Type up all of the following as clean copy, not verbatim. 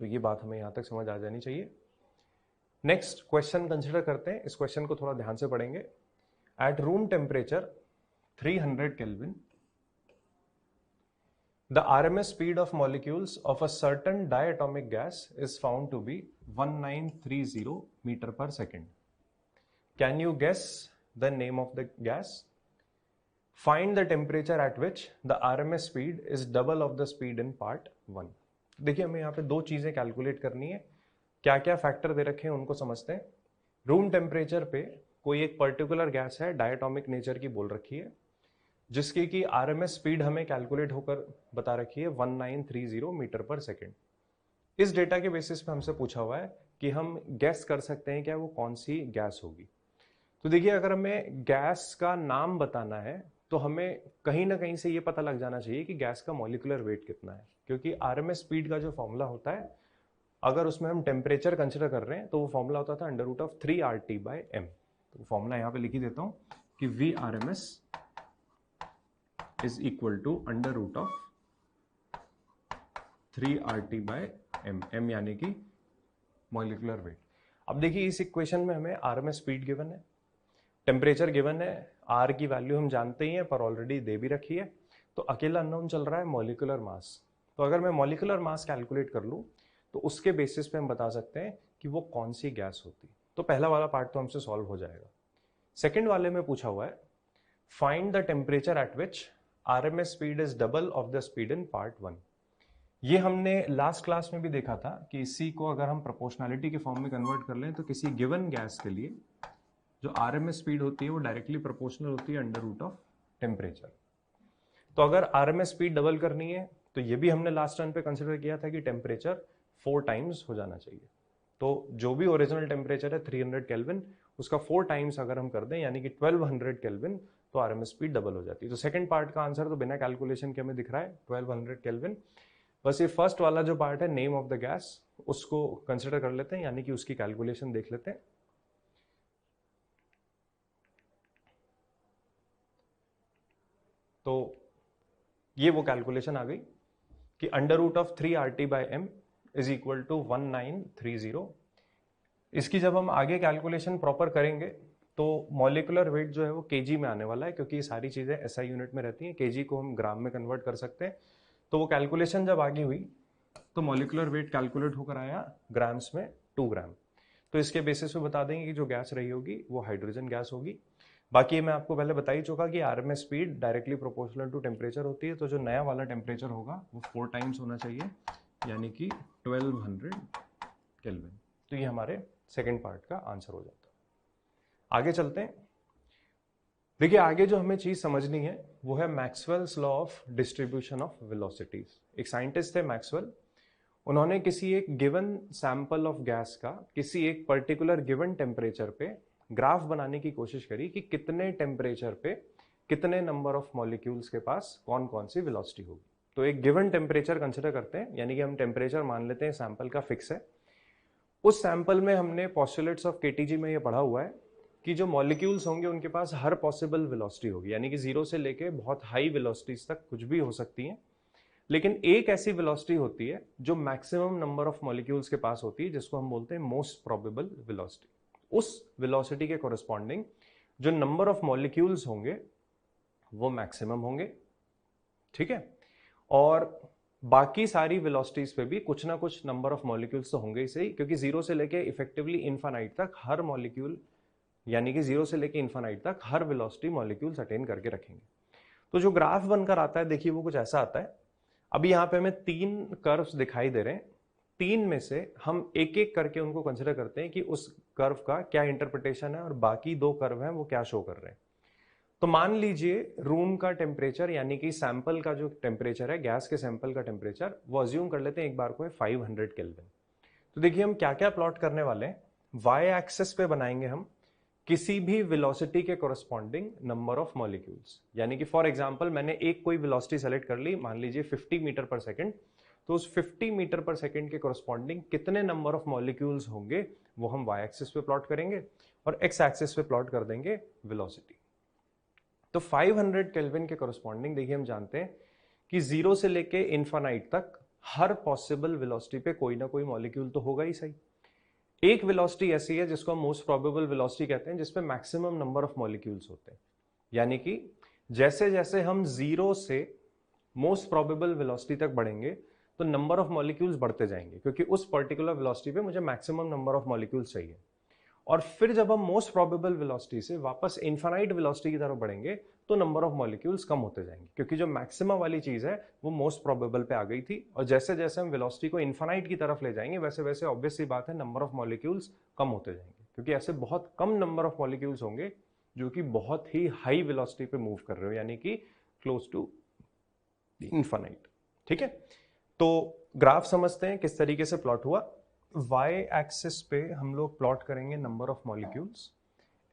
तो ये बात हमें यहाँ तक समझ आ जानी चाहिए। नेक्स्ट क्वेश्चन कंसिडर करते हैं। इस क्वेश्चन को थोड़ा ध्यान से पढ़ेंगे। At room temperature 300 kelvin the RMS speed of molecules of a certain diatomic gas is found to be 1930 meter per second. Can you guess the name of the gas? Find the temperature at which the RMS speed is double of the speed in part 1. देखिए हमें यहाँ पे दो चीजें calculate करनी है। क्या क्या फैक्टर दे रखे हैं उनको समझते हैं। रूम टेम्परेचर पे कोई एक पर्टिकुलर गैस है, डायटोमिक नेचर की बोल रखी है, जिसकी की आरएमएस स्पीड हमें कैलकुलेट होकर बता रखी है 1930 मीटर पर सेकेंड। इस डेटा के बेसिस पे हमसे पूछा हुआ है कि हम गैस कर सकते हैं क्या वो कौन सी गैस होगी। तो देखिए अगर हमें गैस का नाम बताना है तो हमें कहीं ना कहीं से ये पता लग जाना चाहिए कि गैस का मॉलिक्यूलर वेट कितना है, क्योंकि आरएमएस स्पीड का जो फॉर्मूला होता है अगर उसमें हम टेम्परेचर कंसिडर कर रहे हैं तो वो फॉर्मूला होता था √3RT/m। तो फॉर्मूला यहाँ पे लिख ही देता हूँ कि VRMS is equal to √3RT/m, m यानी कि मॉलिक्यूलर वेट। अब देखिए इस इक्वेशन में हमें आरएमएस स्पीड गिवन है, टेम्परेचर गिवन है, आर की वैल्यू हम जानते ही हैं पर ऑलरेडी दे भी रखी है, तो अकेला अननोन चल रहा है मॉलिक्यूलर मास। तो अगर मैं मॉलिक्यूलर मास कैलकुलेट कर लूँ तो उसके बेसिस पे हम बता सकते हैं कि वो कौन सी गैस होती। तो पहला वाला पार्ट तो हमसे सॉल्व हो जाएगा। सेकेंड वाले में पूछा हुआ है find the temperature at which RMS speed is double of the speed in part 1। ये हमने लास्ट क्लास में भी देखा था कि इसी को अगर हम प्रोपोर्शनैलिटी के फॉर्म में कन्वर्ट कर लें तो किसी गिवन गैस के लिए जो RMS स्पीड होती है वो डायरेक्टली प्रोपोर्शनल होती है √ टेम्परेचर। तो अगर RMS स्पीड डबल करनी है तो ये भी हमने लास्ट रन पे कंसिडर किया था कि टेम्परेचर 4 टाइम्स हो जाना चाहिए। तो जो भी ओरिजिनल टेम्परेचर है 300 केल्विन, उसका 4 टाइम्स अगर हम कर दें यानी कि 1200 केल्विन, तो आरएमएस स्पीड डबल हो जाती है। तो सेकंड पार्ट का आंसर तो बिना कैलकुलेशन के हमें दिख रहा है 1200 केल्विन। बस ये फर्स्ट वाला जो पार्ट है नेम ऑफ द गैस उसको कंसिडर कर लेते हैं, यानी कि उसकी कैलकुलेशन देख लेते हैं। तो ये वो कैलकुलेशन आ गई कि √3RT/m इज इक्वल टू 1930। इसकी जब हम आगे कैलकुलेशन प्रॉपर करेंगे तो मॉलिक्यूलर वेट जो है वो केजी में आने वाला है, क्योंकि ये सारी चीजें एसआई यूनिट में रहती हैं। केजी को हम ग्राम में कन्वर्ट कर सकते हैं। तो वो कैलकुलेशन जब आगे हुई तो मॉलिक्यूलर वेट कैलकुलेट होकर आया ग्राम्स में 2 ग्राम। तो इसके बेसिस पे बता देंगे कि जो गैस रही होगी वो हाइड्रोजन गैस होगी। बाकी मैं आपको पहले बता ही चुका कि RMS speed directly proportional to temperature होती है। तो जो नया वाला टेम्परेचर होगा वो 4 टाइम्स होना चाहिए, यानी कि 1200 केल्विन। तो ये हमारे सेकेंड पार्ट का आंसर हो जाता है। आगे चलते हैं। देखिए आगे जो हमें चीज समझनी है वो है Maxwell's law of distribution of velocities. एक साइंटिस्ट थे मैक्सवेल, उन्होंने किसी एक गिवन सैंपल ऑफ गैस का किसी एक पर्टिकुलर गिवन टेम्परेचर पे ग्राफ बनाने की कोशिश करी कि कितने टेम्परेचर पे कितने नंबर ऑफ मॉलिक्यूल्स के पास कौन कौन सी वेलोसिटी होगी। तो एक गिवन टेम्परेचर कंसिडर करते हैं, यानी कि हम टेम्परेचर मान लेते हैं सैंपल का फिक्स है। उस सैंपल में हमने पॉस्टुलेट्स ऑफ केटीजी में ये पढ़ा हुआ है कि जो मॉलिक्यूल्स होंगे उनके पास हर पॉसिबल वेलोसिटी होगी, यानी कि 0 से लेके बहुत हाई वेलोसिटीज तक कुछ भी हो सकती हैं। लेकिन एक ऐसी वेलोसिटी होती है जो मैक्सिमम नंबर ऑफ मॉलिक्यूल्स के पास होती है, जिसको हम बोलते हैं मोस्ट प्रोबेबल वेलोसिटी। उस वेलोसिटी के कोरिस्पॉन्डिंग जो नंबर ऑफ मॉलिक्यूल्स होंगे वो मैक्सिमम होंगे, ठीक है। और बाकी सारी वेलोसिटीज पे भी कुछ ना कुछ नंबर ऑफ मॉलिक्यूल्स तो होंगे ही सही, क्योंकि 0 से लेके इफेक्टिवली इनफाइनाइट तक हर मॉलिक्यूल, यानी कि 0 से लेके इनफाइनाइट तक हर वेलोसिटी मॉलिक्यूल्स अटेन करके रखेंगे। तो जो ग्राफ बनकर आता है देखिए वो कुछ ऐसा आता है। अभी यहाँ पे हमें 3 कर्व्स दिखाई दे रहे हैं। 3 में से हम एक एक करके उनको कंसिडर करते हैं कि उस कर्व का क्या इंटरप्रिटेशन है और बाकी 2 कर्व हैं वो क्या शो कर रहे हैं। तो मान लीजिए रूम का टेम्परेचर, यानी कि सैंपल का जो टेम्परेचर है, गैस के सैंपल का टेम्परेचर, वो अज्यूम कर लेते हैं एक बार को है 500 केल्विन। तो देखिए हम क्या क्या प्लॉट करने वाले हैं। वाई एक्सिस पे बनाएंगे हम किसी भी वेलोसिटी के कोरस्पॉन्डिंग नंबर ऑफ मॉलिक्यूल्स, यानी कि फॉर एग्जांपल मैंने एक कोई वेलोसिटी सेलेक्ट कर ली, मान लीजिए 50 मीटर पर सेकंड, तो उस 50 मीटर पर सेकंड के कोरस्पॉन्डिंग कितने नंबर ऑफ मॉलिक्यूल्स होंगे वो हम वाई एक्सिस पे प्लॉट करेंगे और एक्स एक्सिस पे प्लॉट कर देंगे वेलोसिटी। तो 500 केल्विन के कोरस्पॉन्डिंग देखिए हम जानते हैं कि 0 से लेके इनफाइनाइट तक हर पॉसिबल वेलोसिटी पे कोई ना कोई मॉलिक्यूल तो होगा ही सही। एक वेलोसिटी ऐसी है जिसको हम मोस्ट प्रोबेबल वेलोसिटी कहते हैं, जिसपे मैक्सिमम नंबर ऑफ मॉलिक्यूल्स होते हैं। यानी कि जैसे जैसे हम जीरो से मोस्ट प्रोबेबल वेलोसिटी तक बढ़ेंगे तो नंबर ऑफ मॉलिक्यूल्स बढ़ते जाएंगे, क्योंकि उस पर्टिकुलर वेलोसिटी पे मुझे मैक्सिमम नंबर ऑफ मॉलिक्यूल्स चाहिए। और फिर जब हम मोस्ट प्रोबेबल वेलोसिटी से वापस इनफाइनाइट वेलोसिटी की तरफ बढ़ेंगे तो नंबर ऑफ मॉलिक्यूल्स कम होते जाएंगे, क्योंकि जो मैक्सिमम वाली चीज है वो मोस्ट प्रोबेबल पे आ गई थी। और जैसे जैसे हम वेलोसिटी को इनफाइनाइट की तरफ ले जाएंगे वैसे वैसे ऑब्वियस सी बात है नंबर ऑफ मॉलिक्यूल्स कम होते जाएंगे, क्योंकि ऐसे बहुत कम नंबर ऑफ मॉलिक्यूल्स होंगे जो कि बहुत ही हाई वेलोसिटी पे मूव कर रहे हो, यानी कि क्लोज टू इनफाइनाइट। ठीक है, तो ग्राफ समझते हैं किस तरीके से प्लॉट हुआ। y एक्सिस पे हम लोग प्लॉट करेंगे number of molecules,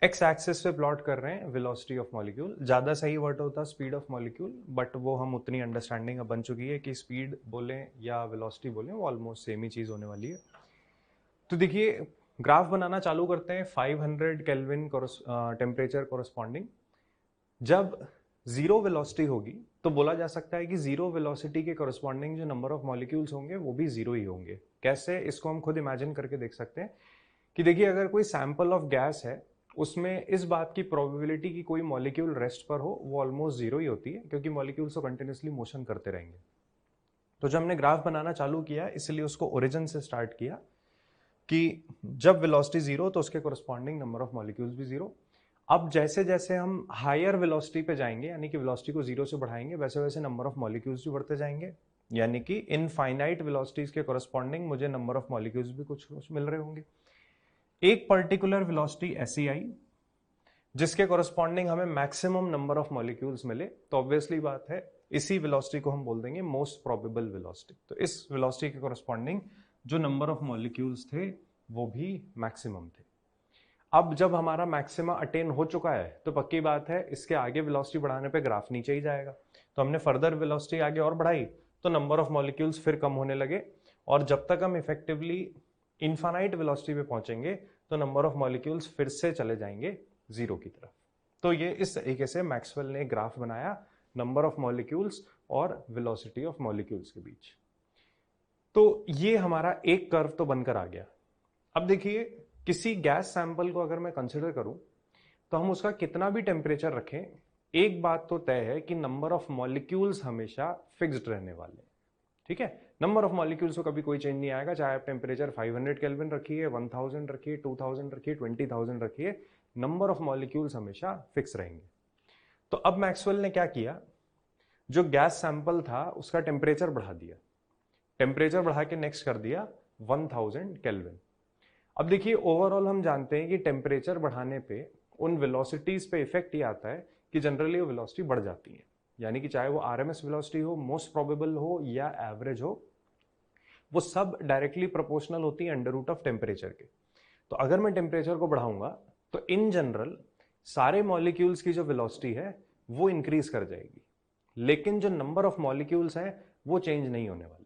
x axis पे प्लॉट कर रहे हैं वेलोसिटी ऑफ मॉलिक्यूल। ज्यादा सही वर्ड होता स्पीड ऑफ मॉलिक्यूल, बट वो हम उतनी अंडरस्टैंडिंग अब बन चुकी है कि स्पीड बोलें या वेलोसिटी बोलें वो ऑलमोस्ट सेम ही चीज होने वाली है। तो देखिए ग्राफ बनाना चालू करते हैं 500 केल्विन टेम्परेचर कोरस्पॉन्डिंग। जब जीरो वेलोसिटी होगी तो बोला जा सकता है कि जीरो वेलोसिटी के कोरस्पॉन्डिंग जो नंबर ऑफ मॉलिक्यूल्स होंगे वो भी जीरो ही होंगे। कैसे, इसको हम खुद इमेजिन करके देख सकते हैं कि देखिए अगर कोई सैंपल ऑफ गैस है उसमें इस बात की प्रोबेबिलिटी कि कोई मॉलिक्यूल रेस्ट पर हो वो ऑलमोस्ट जीरो ही होती है, क्योंकि मॉलिक्यूल्स तो कंटिन्यूसली मोशन करते रहेंगे। तो जब हमने ग्राफ बनाना चालू किया इसलिए उसको ओरिजिन से स्टार्ट किया कि जब वेलोसिटी जीरो तो उसके कोरस्पॉन्डिंग नंबर ऑफ मॉलिक्यूल्स भी जीरो। अब जैसे जैसे हम हायर वेलोसिटी पे जाएंगे, यानी कि वेलोसिटी को जीरो से बढ़ाएंगे, वैसे वैसे नंबर ऑफ मॉलिक्यूल्स भी बढ़ते जाएंगे, यानी कि इनफाइनाइट वेलोसिटीज के कोरस्पॉन्डिंग मुझे नंबर ऑफ मॉलिक्यूल्स भी कुछ कुछ मिल रहे होंगे। एक पर्टिकुलर वेलोसिटी ऐसी आई जिसके कोरस्पॉन्डिंग हमें मैक्सिमम नंबर ऑफ मॉलिक्यूल्स मिले, तो ऑब्वियसली बात है इसी वेलोसिटी को हम बोल देंगे मोस्ट प्रोबेबल वेलोसिटी। तो इस वेलोसिटी के कोरस्पॉन्डिंग जो नंबर ऑफ मॉलिक्यूल्स थे वो भी मैक्सिमम थे। अब जब हमारा मैक्सिमा अटेन हो चुका है तो पक्की बात है इसके आगे वेलोसिटी बढ़ाने पे ग्राफ नीचे ही जाएगा। तो हमने फर्दर वेलोसिटी आगे और बढ़ाई तो नंबर ऑफ मॉलिक्यूल्स फिर कम होने लगे, और जब तक हम इफेक्टिवली इनफाइनाइट वेलोसिटी पे पहुंचेंगे तो नंबर ऑफ मॉलिक्यूल्स फिर से चले जाएंगे जीरो की तरफ। तो ये इस तरीके से मैक्सवेल ने ग्राफ बनाया नंबर ऑफ मॉलिक्यूल्स और वेलोसिटी ऑफ मॉलिक्यूल्स के बीच। तो ये हमारा एक कर्व तो बनकर आ गया। अब देखिए किसी गैस सैंपल को अगर मैं कंसिडर करूं तो हम उसका कितना भी टेम्परेचर रखें, एक बात तो तय है कि नंबर ऑफ मॉलिक्यूल्स हमेशा फिक्स्ड रहने वाले। ठीक है, नंबर ऑफ मॉलिक्यूल्स को कभी कोई चेंज नहीं आएगा, चाहे आप टेम्परेचर 500 केल्विन रखिए, 1000 रखिए, 2000 रखिए, 20000 रखिए, नंबर ऑफ मॉलिक्यूल्स हमेशा फिक्स रहेंगे। तो अब मैक्सवेल ने क्या किया, जो गैस सैंपल था उसका टेम्परेचर बढ़ा दिया, टेम्परेचर बढ़ा के नेक्स्ट कर दिया 1000 केल्विन। अब देखिए ओवरऑल हम जानते हैं कि टेम्परेचर बढ़ाने पे उन वेलोसिटीज पे इफेक्ट ये आता है कि जनरली वो वेलोसिटी बढ़ जाती है, यानी कि चाहे वो आरएमएस वेलोसिटी हो, मोस्ट प्रोबेबल हो या एवरेज हो, वो सब डायरेक्टली प्रोपोर्शनल होती है अंडर रूट ऑफ टेम्परेचर के। तो अगर मैं टेम्परेचर को बढ़ाऊंगा तो इन जनरल सारे मॉलिक्यूल्स की जो वेलोसिटी है वो इंक्रीज कर जाएगी, लेकिन जो नंबर ऑफ मॉलिक्यूल्स हैं वो चेंज नहीं होने वाले।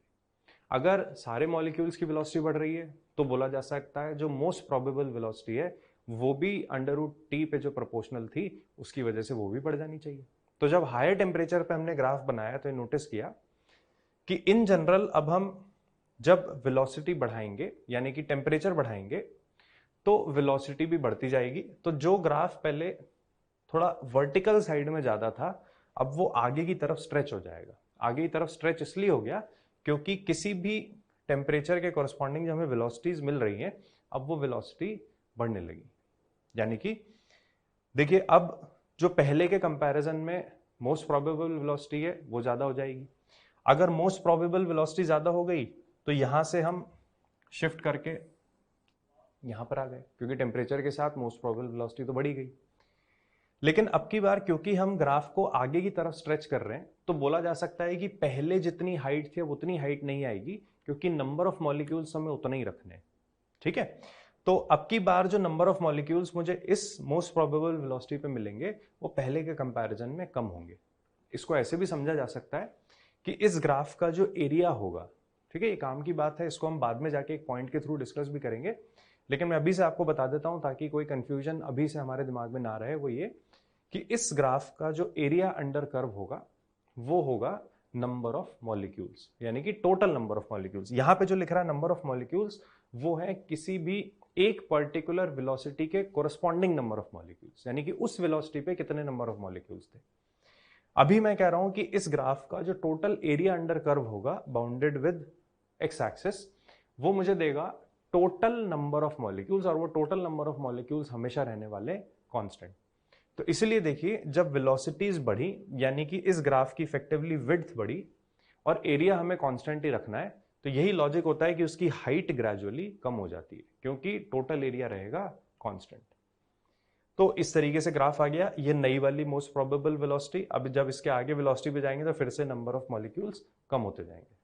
अगर सारे मॉलिक्यूल्स की वेलोसिटी बढ़ रही है तो बोला जा सकता है जो मोस्ट प्रोबेबल वेलोसिटी है वो भी अंडर रूट टी पे जो प्रोपोर्शनल थी उसकी वजह से वो भी बढ़ जानी चाहिए। तो जब हायर टेम्परेचर पे हमने ग्राफ बनाया तो नोटिस किया कि इन जनरल अब हम जब वेलोसिटी बढ़ाएंगे यानी कि टेम्परेचर बढ़ाएंगे तो वेलोसिटी भी बढ़ती जाएगी। तो जो ग्राफ पहले थोड़ा वर्टिकल साइड में ज्यादा था अब वो आगे की तरफ स्ट्रेच हो जाएगा। आगे की तरफ स्ट्रेच इसलिए हो गया क्योंकि किसी भी टेम्परेचर के कॉरस्पॉन्डिंग जो हमें वेलोसिटीज मिल रही हैं अब वो वेलोसिटी बढ़ने लगी। यानी कि देखिए अब जो पहले के कंपैरिजन में मोस्ट प्रोबेबल वेलोसिटी है वो ज्यादा हो जाएगी। अगर मोस्ट प्रोबेबल वेलोसिटी ज्यादा हो गई तो यहां से हम शिफ्ट करके यहां पर आ गए क्योंकि टेम्परेचर के साथ मोस्ट प्रोबेबल वेलोसिटी तो बढ़ी गई। लेकिन अब की बार क्योंकि हम ग्राफ को आगे की तरफ स्ट्रेच कर रहे हैं तो बोला जा सकता है कि पहले जितनी हाइट थी अब उतनी हाइट नहीं आएगी क्योंकि नंबर ऑफ मॉलिक्यूल्स हमें उतना ही रखने। ठीक है, तो अब की बार जो नंबर ऑफ मॉलिक्यूल्स मुझे इस मोस्ट प्रोबेबल वेलोसिटी पे मिलेंगे वो पहले के कंपैरिजन में कम होंगे। इसको ऐसे भी समझा जा सकता है कि इस ग्राफ का जो एरिया होगा, ठीक है, ये काम की बात है, इसको हम बाद में जाके एक पॉइंट के थ्रू डिस्कस भी करेंगे, लेकिन मैं अभी से आपको बता देता हूं ताकि कोई कंफ्यूजन अभी से हमारे दिमाग में ना रहे। वो ये कि इस ग्राफ का जो एरिया अंडर कर्व होगा वो होगा नंबर ऑफ मॉलिक्यूल्स, यानी कि टोटल नंबर ऑफ मॉलिक्यूल्स। यहां पे जो लिख रहा है नंबर ऑफ मॉलिक्यूल्स, वो है किसी भी एक पर्टिकुलर वेलोसिटी के कोरस्पॉन्डिंग नंबर ऑफ मॉलिक्यूल्स, यानी कि उस वेलोसिटी पे कितने नंबर ऑफ मॉलिक्यूल्स थे। अभी मैं कह रहा हूं कि इस ग्राफ का जो टोटल एरिया अंडर कर्व होगा बाउंडेड विद एक्स एक्सिस, वो मुझे देगा टोटल नंबर ऑफ मॉलिक्यूल्स, और वो टोटल नंबर ऑफ मॉलिक्यूल्स हमेशा रहने वाले कांस्टेंट। तो इसलिए देखिए, जब वेलोसिटीज बढ़ी, यानी कि इस ग्राफ की इफेक्टिवली विड्थ बढ़ी और एरिया हमें कांस्टेंट ही रखना है, तो यही लॉजिक होता है कि उसकी हाइट ग्रेजुअली कम हो जाती है, क्योंकि टोटल एरिया रहेगा कांस्टेंट। तो इस तरीके से ग्राफ आ गया, ये नई वाली मोस्ट प्रोबेबल वेलोसिटी। अब जब इसके आगे वेलोसिटी पे जाएंगे तो फिर से नंबर ऑफ मॉलिक्यूल्स कम होते जाएंगे।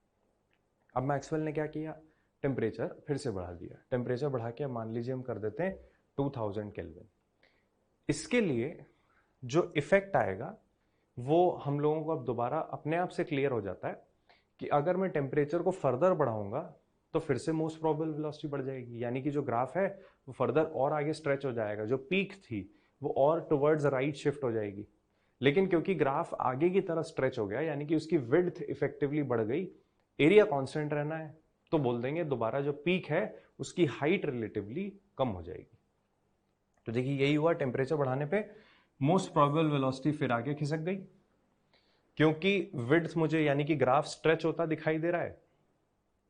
अब मैक्सवेल ने क्या किया, टेम्परेचर फिर से बढ़ा दिया। टेम्परेचर बढ़ा के मान लीजिए हम कर देते हैं 2000 केल्विन। इसके लिए जो इफेक्ट आएगा वो हम लोगों को अब दोबारा अपने आप से क्लियर हो जाता है कि अगर मैं टेम्परेचर को फर्दर बढ़ाऊंगा तो फिर से मोस्ट प्रोबेबल वेलोसिटी बढ़ जाएगी, यानी कि जो ग्राफ है वो फर्दर और आगे स्ट्रेच हो जाएगा, जो पीक थी वो और टुवर्ड्स राइट शिफ्ट हो जाएगी। लेकिन क्योंकि ग्राफ आगे की तरफ स्ट्रेच हो गया, यानी कि उसकी विड्थ इफेक्टिवली बढ़ गई, एरिया कांस्टेंट रहना है, तो बोल देंगे दोबारा जो पीक है उसकी हाइट रिलेटिवली कम हो जाएगी। तो देखिए यही हुआ, टेम्परेचर बढ़ाने पे मोस्ट प्रोबेबल वेलोसिटी फिर आगे खिसक गई, क्योंकि विड्थ मुझे, यानी कि ग्राफ स्ट्रेच होता दिखाई दे रहा है,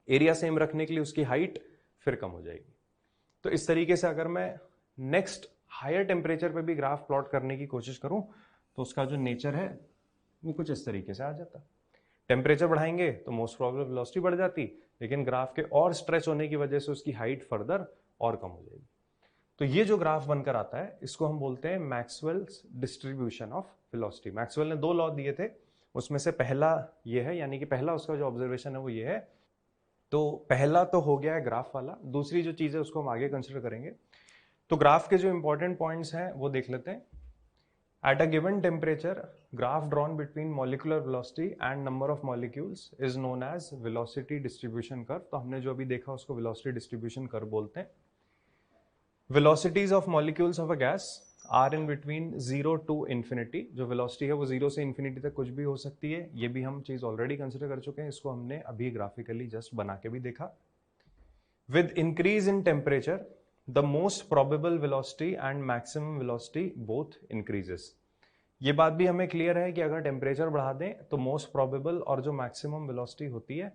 एरिया सेम रखने के लिए उसकी हाइट फिर कम हो जाएगी। तो इस तरीके से अगर मैं नेक्स्ट हायर टेम्परेचर पे भी ग्राफ प्लॉट करने की कोशिश करूं तो उसका जो नेचर है वो कुछ इस तरीके से आ जाता। टेम्परेचर बढ़ाएंगे तो मोस्ट प्रोबेबल वेलोसिटी बढ़ जाती, लेकिन ग्राफ के और स्ट्रेच होने की वजह से उसकी हाइट फर्दर और कम हो जाएगी। तो ये जो ग्राफ बनकर आता है इसको हम बोलते हैं Maxwell's distribution of velocity. Maxwell ने दो लॉ दिए थे, उसमें से पहला ये है, यानी कि पहला उसका जो ऑब्जर्वेशन है वो ये है। तो पहला तो हो गया है ग्राफ वाला, दूसरी जो चीज है उसको हम आगे कंसिडर करेंगे। तो ग्राफ के जो इंपॉर्टेंट पॉइंट्स हैं वो देख लेते हैं। At a given temperature, graph drawn between molecular velocity and number of molecules is known as velocity distribution curve। तो हमने जो अभी देखा उसको velocity distribution curve बोलते हैं। Velocities of molecules of a gas are in between 0 to infinity। जो velocity है वो 0 से infinity तक कुछ भी हो सकती है, ये भी हम चीज ऑलरेडी कंसिडर कर चुके हैं, इसको हमने अभी ग्राफिकली जस्ट बना के भी देखा। With increase in temperature, the most probable velocity and maximum velocity both increases। ये बात भी हमें क्लियर है कि अगर टेम्परेचर बढ़ा दें तो मोस्ट प्रोबेबल और जो मैक्सिमम वेलोसिटी होती है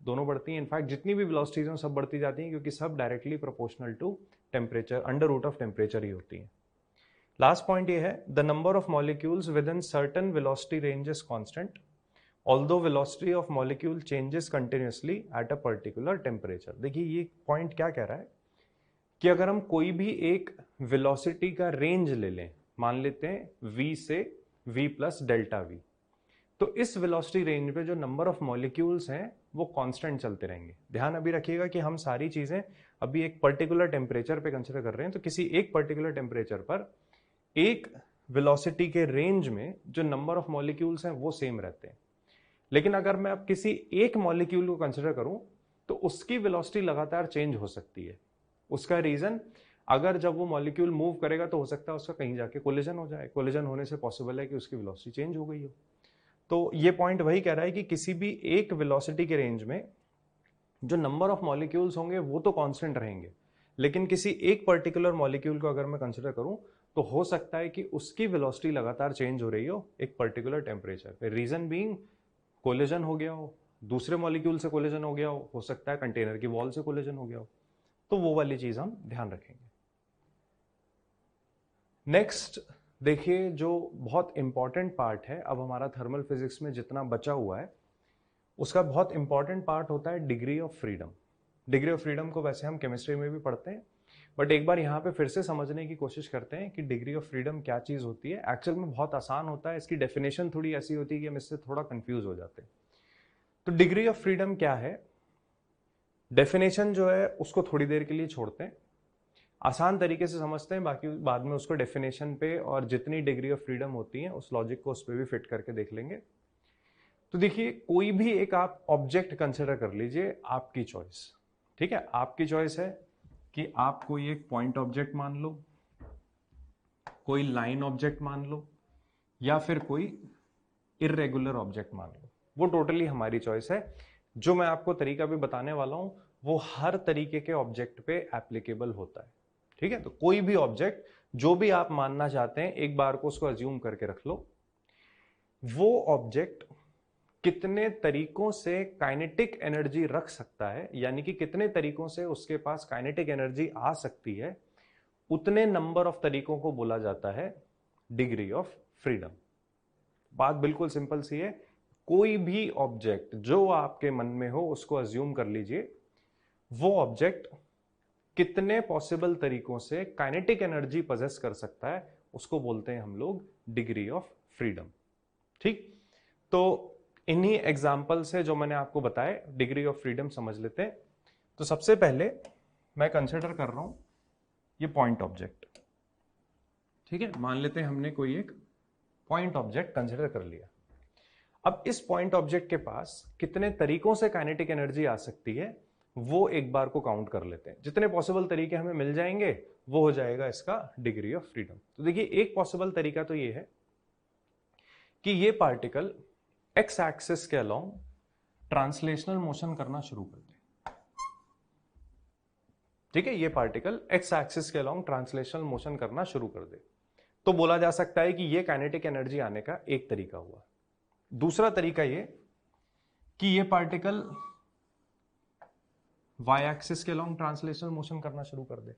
दोनों बढ़ती हैं। इनफैक्ट जितनी भी वेलोसिटीज हैं सब बढ़ती जाती हैं, क्योंकि सब directly proportional to temperature, under root of temperature ही होती हैं। लास्ट पॉइंट ये है, the number of molecules within certain velocity range is constant although velocity of molecule changes continuously at a particular temperature. देखिए ये point क्या कह रहा है कि अगर हम कोई भी एक वेलोसिटी का रेंज ले लें, मान लेते हैं v से v प्लस डेल्टा v, तो इस वेलोसिटी रेंज पे जो नंबर ऑफ मॉलिक्यूल्स हैं वो कांस्टेंट चलते रहेंगे। ध्यान अभी रखिएगा कि हम सारी चीजें अभी एक पर्टिकुलर टेम्परेचर पे कंसिडर कर रहे हैं, तो किसी एक पर्टिकुलर टेम्परेचर पर एक वेलोसिटी के रेंज में जो नंबर ऑफ मॉलिक्यूल्स हैं वो सेम रहते हैं। लेकिन अगर मैं अब किसी एक मॉलिक्यूल को कंसिडर करूं तो उसकी वेलोसिटी लगातार चेंज हो सकती है। उसका रीजन, अगर जब वो मॉलिक्यूल मूव करेगा तो हो सकता है उसका कहीं जाके कोलिजन हो जाए, कोलिजन होने से पॉसिबल है कि उसकी वेलोसिटी चेंज हो गई हो। तो ये पॉइंट वही कह रहा है कि किसी भी एक वेलोसिटी के रेंज में जो नंबर ऑफ मॉलिक्यूल्स होंगे वो तो कांस्टेंट रहेंगे, लेकिन किसी एक पर्टिकुलर मॉलिक्यूल को अगर मैं कंसिडर करूं तो हो सकता है कि उसकी वेलोसिटी लगातार चेंज हो रही हो एक पर्टिकुलर टेम्परेचर पे। रीजन बीइंग कोलिजन हो गया हो, दूसरे मॉलिक्यूल से कोलिजन हो गया हो सकता है कंटेनर की वॉल से कोलिजन हो गया हो, तो वो वाली चीज हम ध्यान रखेंगे। नेक्स्ट देखिए, जो बहुत इंपॉर्टेंट पार्ट है अब हमारा थर्मल फिजिक्स में जितना बचा हुआ है उसका बहुत इंपॉर्टेंट पार्ट होता है degree of freedom. Degree of freedom को वैसे हम केमिस्ट्री में भी पढ़ते हैं, बट एक बार यहाँ पे फिर से समझने की कोशिश करते हैं कि डिग्री ऑफ फ्रीडम क्या चीज होती है। एक्चुअल में बहुत आसान होता है, इसकी डेफिनेशन थोड़ी ऐसी होती है कि हम इससे थोड़ा कंफ्यूज हो जाते हैं। तो डिग्री ऑफ फ्रीडम क्या है, डेफिनेशन जो है उसको थोड़ी देर के लिए छोड़ते हैं, आसान तरीके से समझते हैं, बाकी बाद में उसको डेफिनेशन पे और जितनी डिग्री ऑफ फ्रीडम होती है उस लॉजिक को उस पर भी फिट करके देख लेंगे। तो देखिए, कोई भी एक आप ऑब्जेक्ट कंसिडर कर लीजिए, आपकी चॉइस, ठीक है, आपकी चॉइस है कि आप कोई एक पॉइंट ऑब्जेक्ट मान लो, कोई लाइन ऑब्जेक्ट मान लो, या फिर कोई इर्रेगुलर ऑब्जेक्ट मान लो। वो टोटली हमारी चॉइस है। जो मैं आपको तरीका भी बताने वाला हूं वो हर तरीके के ऑब्जेक्ट पे एप्लीकेबल होता है, ठीक है। तो कोई भी ऑब्जेक्ट जो भी आप मानना चाहते हैं एक बार को उसको अज्यूम करके रख लो। वो ऑब्जेक्ट कितने तरीकों से काइनेटिक एनर्जी रख सकता है, यानी कि कितने तरीकों से उसके पास काइनेटिक एनर्जी आ सकती है, उतने नंबर ऑफ तरीकों को बोला जाता है डिग्री ऑफ फ्रीडम। बात बिल्कुल सिंपल सी है। कोई भी ऑब्जेक्ट जो आपके मन में हो उसको अज्यूम कर लीजिए, वो ऑब्जेक्ट कितने पॉसिबल तरीकों से काइनेटिक एनर्जी पोजेस कर सकता है उसको बोलते हैं हम लोग डिग्री ऑफ फ्रीडम, ठीक। तो इन्हीं एग्जाम्पल से जो मैंने आपको बताया डिग्री ऑफ फ्रीडम समझ लेते हैं। तो सबसे पहले मैं कंसिडर कर रहा हूं ये पॉइंट ऑब्जेक्ट, ठीक है। मान लेते हैं हमने कोई एक पॉइंट ऑब्जेक्ट कंसिडर कर लिया। अब इस पॉइंट ऑब्जेक्ट के पास कितने तरीकों से काइनेटिक एनर्जी आ सकती है वो एक बार को काउंट कर लेते हैं। जितने पॉसिबल तरीके हमें मिल जाएंगे वो हो जाएगा इसका डिग्री ऑफ फ्रीडम। तो देखिए एक पॉसिबल तरीका तो ये है कि ये पार्टिकल एक्स एक्सिस के अलोंग ट्रांसलेशनल मोशन करना शुरू कर दे, ठीक है। ये पार्टिकल एक्स एक्सिस के अलोंग ट्रांसलेशनल मोशन करना शुरू कर दे, तो बोला जा सकता है कि ये काइनेटिक एनर्जी आने का एक तरीका हुआ। दूसरा तरीका ये कि ये पार्टिकल वाई एक्सिस के अलोंग ट्रांसलेशनल मोशन करना शुरू कर दे,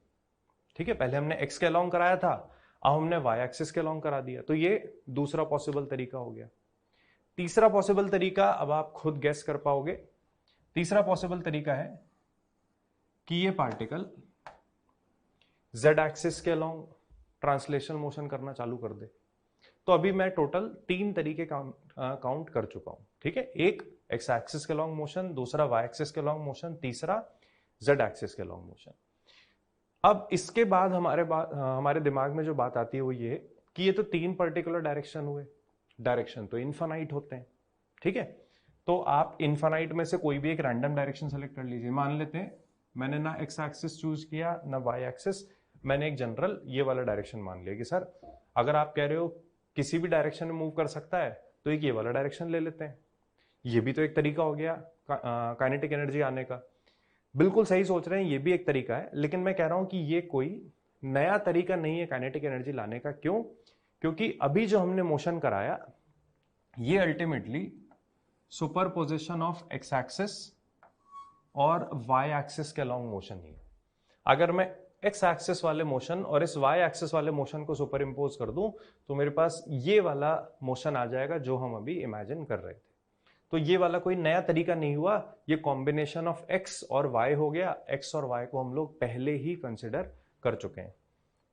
ठीक है। पहले हमने एक्स के अलोंग कराया था, अब हमने वाई एक्सिस के अलोंग करा दिया, तो ये दूसरा पॉसिबल तरीका हो गया। तीसरा पॉसिबल तरीका अब आप खुद गेस कर पाओगे। तीसरा पॉसिबल तरीका है कि ये पार्टिकल जेड एक्सिस के अलोंग ट्रांसलेशनल मोशन करना चालू कर दे। तो अभी मैं टोटल 3 तरीके काउंट कर चुका हूं, ठीक है। एक एक्स एक्सिस के लॉन्ग मोशन, दूसरा वाई एक्सिस के लॉन्ग मोशन, तीसरा जेड एक्सिस के लॉन्ग मोशन। अब इसके बाद हमारे दिमाग में जो बात आती है वो ये कि ये तो 3 पर्टिकुलर डायरेक्शन हुए, डायरेक्शन तो इनफाइनाइट होते हैं, ठीक है। तो आप इनफाइनाइट में से कोई भी एक रैंडम डायरेक्शन सेलेक्ट कर लीजिए। मान लेते हैं मैंने ना एक्स एक्सिस चूज किया ना वाई एक्सिस, मैंने एक जनरल ये वाला डायरेक्शन मान लिया कि सर अगर आप कह रहे हो किसी भी डायरेक्शन में मूव कर सकता है तो एक ये वाला डायरेक्शन ले लेते हैं। ये भी तो एक तरीका हो गया काइनेटिक एनर्जी आने का। बिल्कुल सही सोच रहे हैं, ये भी एक तरीका है, लेकिन मैं कह रहा हूं कि ये कोई नया तरीका नहीं है काइनेटिक एनर्जी लाने का। क्यों? क्योंकि अभी जो हमने मोशन कराया ये ultimately superposition of x axis और वाई एक्सिस के अलोंग मोशन ही है। अगर मैं एक्स एक्सिस वाले मोशन और इस वाई एक्सिस वाले मोशन को सुपर इम्पोज कर दूं तो मेरे पास ये वाला मोशन आ जाएगा जो हम अभी इमेजिन कर रहे थे। तो ये वाला कोई नया तरीका नहीं हुआ, ये कॉम्बिनेशन ऑफ एक्स और वाई हो गया। एक्स और वाई को हम लोग पहले ही कंसिडर कर चुके हैं।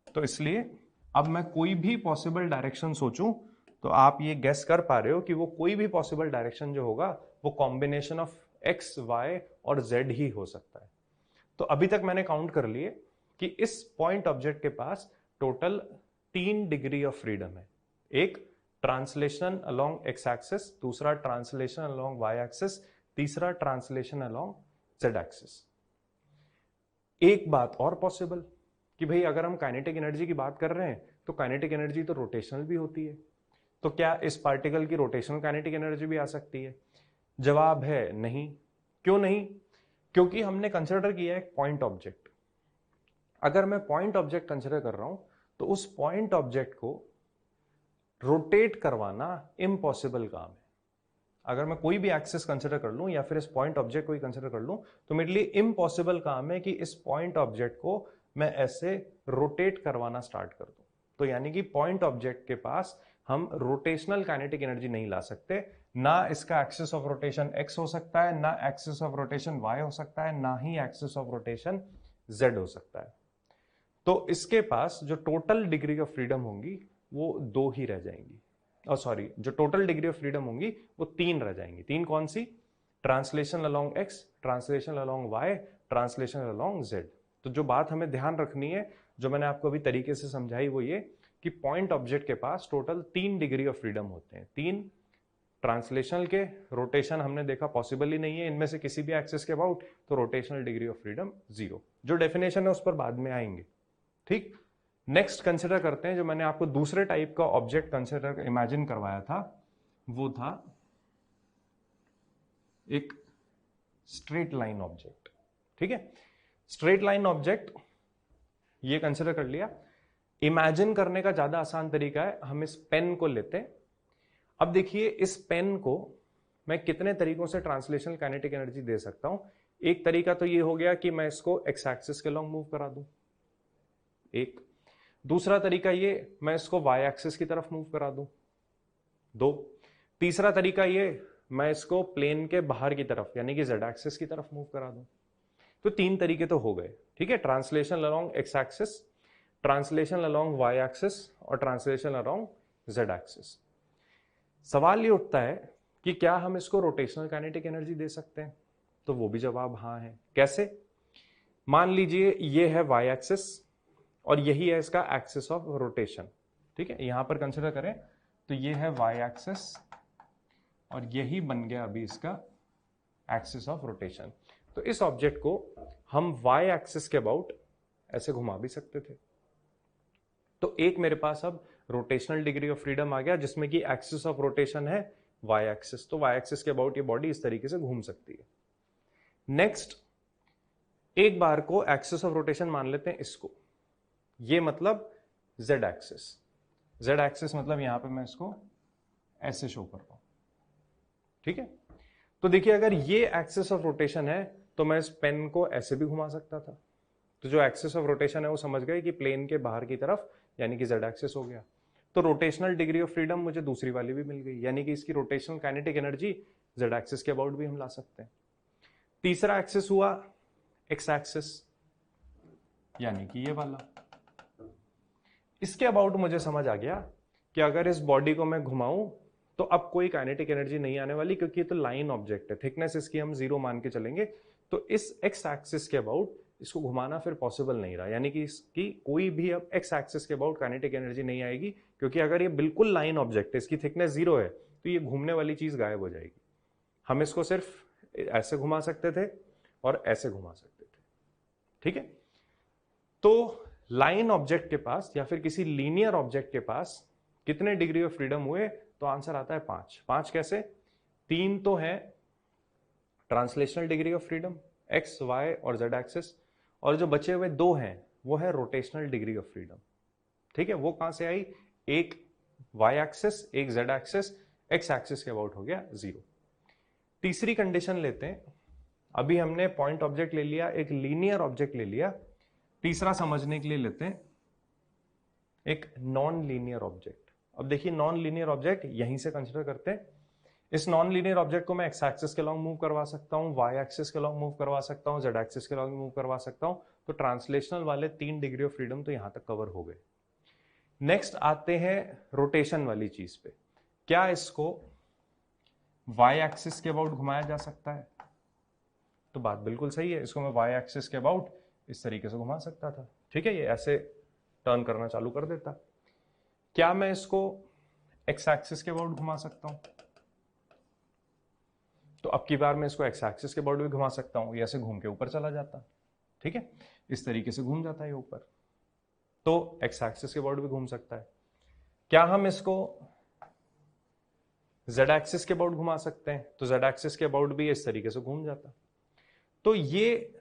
तो इसलिए अब मैं कोई भी पॉसिबल डायरेक्शन सोचूं तो आप ये गेस कर पा रहे हो कि वो कोई भी पॉसिबल डायरेक्शन जो होगा वो कॉम्बिनेशन ऑफ एक्स, वाई और जेड ही हो सकता है। तो अभी तक मैंने काउंट कर लिए कि इस पॉइंट ऑब्जेक्ट के पास टोटल 3 डिग्री ऑफ फ्रीडम है। एक ट्रांसलेशन अलोंग एक्स एक्सिस, दूसरा ट्रांसलेशन अलोंग वाई एक्सिस, तीसरा ट्रांसलेशन अलोंग जेड एक्सिस। एक बात और पॉसिबल कि भाई अगर हम काइनेटिक एनर्जी की बात कर रहे हैं तो काइनेटिक एनर्जी तो रोटेशनल भी होती है, तो क्या इस पार्टिकल की रोटेशनल काइनेटिक एनर्जी भी आ सकती है? जवाब है नहीं। क्यों नहीं? क्योंकि हमने कंसिडर किया एक पॉइंट ऑब्जेक्ट। अगर मैं पॉइंट ऑब्जेक्ट कंसिडर कर रहा हूं तो उस पॉइंट ऑब्जेक्ट को रोटेट करवाना इम्पॉसिबल काम है। अगर मैं कोई भी एक्सिस कंसिडर कर लूं या फिर इस पॉइंट ऑब्जेक्ट को ही कंसिडर कर लूं तो मेरे लिए इम्पॉसिबल काम है कि इस पॉइंट ऑब्जेक्ट को मैं ऐसे रोटेट करवाना स्टार्ट कर दूं। तो यानी कि पॉइंट ऑब्जेक्ट के पास हम रोटेशनल काइनेटिक एनर्जी नहीं ला सकते। ना इसका एक्सिस ऑफ रोटेशन एक्स हो सकता है, ना एक्सिस ऑफ रोटेशन वाई हो सकता है, ना ही एक्सिस ऑफ रोटेशन जेड हो सकता है। तो इसके पास जो टोटल डिग्री ऑफ फ्रीडम होंगी वो 2 ही रह जाएंगी। और सॉरी, जो टोटल डिग्री ऑफ फ्रीडम होंगी वो 3 रह जाएंगी। 3 कौन सी? Translation along x, translation along y, translation along z. तो जो बात हमें ध्यान रखनी है, जो मैंने आपको अभी तरीके से समझाई, वो ये कि पॉइंट ऑब्जेक्ट के पास टोटल 3 डिग्री ऑफ फ्रीडम होते हैं। 3 ट्रांसलेशनल के, रोटेशन हमने देखा पॉसिबल ही नहीं है इनमें से किसी भी एक्सिस के अबाउट, तो रोटेशनल डिग्री ऑफ फ्रीडम 0। जो डेफिनेशन है उस पर बाद में आएंगे, ठीक। नेक्स्ट कंसिडर करते हैं जो मैंने आपको दूसरे टाइप का ऑब्जेक्ट कंसिडर इमेजिन करवाया था, वो था एक स्ट्रेट लाइन ऑब्जेक्ट, ठीक है। स्ट्रेट लाइन ऑब्जेक्ट ये कंसिडर कर लिया। इमेजिन करने का ज्यादा आसान तरीका है, हम इस पेन को लेते हैं। अब देखिए इस पेन को मैं कितने तरीकों से ट्रांसलेशनल काइनेटिक एनर्जी दे सकता हूं। एक तरीका तो ये हो गया कि मैं इसको एक्स एक्सिस के लॉन्ग मूव करा दूं, एक। दूसरा तरीका ये मैं इसको वाई एक्सिस की तरफ मूव करा दूं, दो। तीसरा तरीका ये मैं इसको प्लेन के बाहर की तरफ यानी कि जेड एक्सिस की तरफ मूव करा दूं। तो तीन तरीके तो हो गए, ठीक है। Translation along X axis, translation along Y axis और ट्रांसलेशन अलोंग जेड एक्सिस। सवाल ये उठता है कि क्या हम इसको रोटेशनल काइनेटिक एनर्जी दे सकते हैं, तो वो भी जवाब हाँ है। कैसे? मान लीजिए ये है वाई एक्सिस और यही है इसका एक्सिस ऑफ रोटेशन, ठीक है। यहां पर कंसिडर करें तो ये है वाई एक्सिस और यही बन गया अभी इसका एक्सिस ऑफ रोटेशन। तो इस ऑब्जेक्ट को हम वाई एक्सिस के अबाउट ऐसे घुमा भी सकते थे। तो एक मेरे पास अब रोटेशनल डिग्री ऑफ फ्रीडम आ गया जिसमें कि एक्सिस ऑफ रोटेशन है वाई एक्सिस। तो वाई एक्सिस के अबाउट ये बॉडी इस तरीके से घूम सकती है। नेक्स्ट, एक बार को एक्सिस ऑफ रोटेशन मान लेते हैं इसको, ये मतलब जेड एक्सिस। जेड एक्सिस मतलब यहां पे मैं इसको ऐसे शो कर रहा हूं, ठीक है। तो देखिए अगर ये एक्सिस ऑफ रोटेशन है तो मैं इस पेन को ऐसे भी घुमा सकता था। तो जो एक्सिस ऑफ रोटेशन है वो समझ गए कि प्लेन के बाहर की तरफ यानी कि जेड एक्सिस हो गया। तो रोटेशनल डिग्री ऑफ फ्रीडम मुझे दूसरी वाली भी मिल गई, यानी कि इसकी rotational kinetic energy Z axis के अबाउट भी हम ला सकते हैं। तीसरा एक्सिस हुआ एक्स एक्सिस यानी कि ये वाला। इसके अबाउट मुझे समझ आ गया कि अगर इस बॉडी को मैं घुमाऊं तो अब कोई काइनेटिक एनर्जी नहीं आने वाली, क्योंकि ये तो लाइन ऑब्जेक्ट है, थिकनेस इसकी हम 0 मान के चलेंगे। तो इस एक्स एक्सिस के अबाउट इसको घुमाना फिर पॉसिबल नहीं रहा, यानी कि इसकी कोई भी अब एक्स एक्सिस के अबाउट काइनेटिक एनर्जी नहीं आएगी, क्योंकि अगर ये बिल्कुल लाइन ऑब्जेक्ट है, इसकी थिकनेस 0 है, तो ये घूमने वाली चीज गायब हो जाएगी। हम इसको सिर्फ ऐसे घुमा सकते थे और ऐसे घुमा सकते थे, ठीक है। तो लाइन ऑब्जेक्ट के पास या फिर किसी लीनियर ऑब्जेक्ट के पास कितने डिग्री ऑफ फ्रीडम हुए, तो आंसर आता है 5। 5 कैसे? 3 तो है translational degree of freedom X Y और जेड एक्सिस, और जो बचे हुए 2 हैं वो है रोटेशनल डिग्री ऑफ फ्रीडम, ठीक है। वो कहां से आई? एक वाई एक्सिस, एक जेड एक्सिस, एक्स एक्सिस के अबाउट हो गया 0। तीसरी कंडीशन लेते हैं। अभी हमने पॉइंट ऑब्जेक्ट ले लिया, एक लीनियर ऑब्जेक्ट ले लिया। तीसरा समझने के लिए लेते हैं एक नॉन लीनियर ऑब्जेक्ट। अब देखिए नॉन लीनियर ऑब्जेक्ट यहीं से कंसिडर करते हैं। इस नॉन लीनियर ऑब्जेक्ट को मैं एक्स एक्सिस के लॉन्ग मूव करवा सकता हूं, वाई एक्सिस के लॉन्ग मूव करवा सकता हूं, जेड एक्सिस के लॉन्ग मूव करवा सकता हूं। तो ट्रांसलेशनल वाले 3 डिग्री ऑफ फ्रीडम तो यहां तक कवर हो गए। नेक्स्ट आते हैं रोटेशन वाली चीज पे। क्या इसको वाई एक्सिस के अबाउट घुमाया जा सकता है? तो बात बिल्कुल सही है, इसको मैं वाई एक्सिस के अबाउट इस तरीके से घुमा सकता था, ठीक है। ये ऐसे टर्न करना चालू कर देता। क्या मैं इसको एक्स एक्सिस के अबाउट घुमा सकता हूं? तो अब की बार मैं इसको एक्स एक्सिस के अबाउट भी घुमा सकता हूं, ये ऐसे घूम के ऊपर चला जाता, ठीक है। इस तरीके से घूम जाता है ऊपर, तो एक्स एक्सिस के अबाउट भी घूम सकता है। क्या हम इसको जेड एक्सिस के अबाउट घुमा सकते हैं? तो जेड एक्सिस के अबाउट भी इस तरीके से घूम जाता। तो ये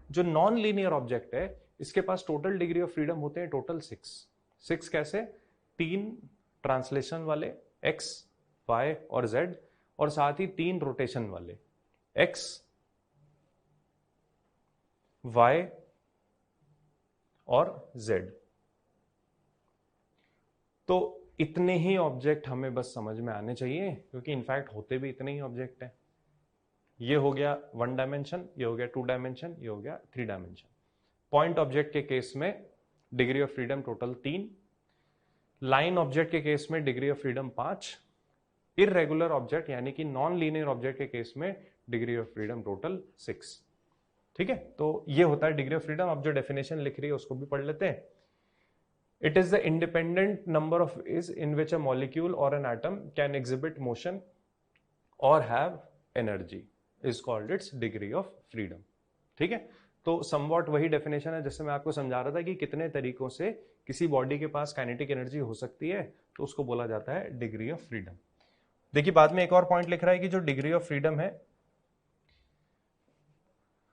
जो नॉन लीनियर ऑब्जेक्ट है इसके पास टोटल डिग्री ऑफ फ्रीडम होते हैं टोटल 6। कैसे? 3 ट्रांसलेशन वाले एक्स वाई और जेड, और साथ ही 3 रोटेशन वाले एक्स वाई और जेड। तो इतने ही ऑब्जेक्ट हमें बस समझ में आने चाहिए, क्योंकि इनफैक्ट होते भी इतने ही ऑब्जेक्ट हैं। ये हो गया 1 डायमेंशन, ये हो गया 2 डायमेंशन, ये हो गया 3 डायमेंशन। पॉइंट ऑब्जेक्ट के केस में degree of freedom total 3, line object के केस में degree of freedom 5, irregular object यानी कि नॉन लीनियर ऑब्जेक्ट के केस में डिग्री ऑफ फ्रीडम टोटल 6, ठीक है। तो ये होता है डिग्री ऑफ फ्रीडम। अब जो डेफिनेशन लिख रही है उसको भी पढ़ लेते हैं। It is the independent number of is in which a molecule और an atom can exhibit motion और have energy is called its degree of freedom, ठीक है। तो समवॉट वही डेफिनेशन है जैसे मैं आपको समझा रहा था कि कितने तरीकों से किसी बॉडी के पास काइनेटिक एनर्जी हो सकती है, तो उसको बोला जाता है डिग्री ऑफ फ्रीडम। देखिए बाद में एक और पॉइंट लिख रहा है कि जो डिग्री ऑफ फ्रीडम है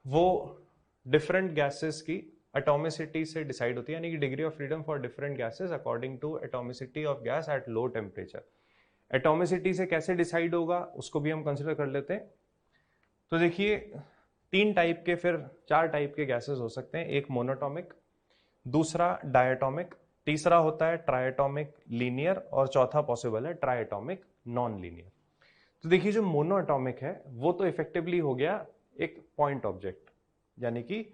वो डिफरेंट गैसेस की एटॉमिसिटी से डिसाइड होती है, यानी कि degree of freedom for different gases according to atomicity of gas at low temperature. Atomicity से कैसे डिसाइड होगा उसको भी हम कंसिडर कर लेते हैं। तो देखिए 3 टाइप के, फिर 4 टाइप के गैसेस हो सकते हैं। एक मोनोटॉमिक, दूसरा डायटॉमिक, तीसरा होता है ट्राइएटॉमिक लीनियर, और चौथा पॉसिबल है ट्राइएटॉमिक नॉन लीनियर। तो देखिए जो मोनोएटॉमिक है वो तो इफेक्टिवली हो गया एक पॉइंट ऑब्जेक्ट, यानी कि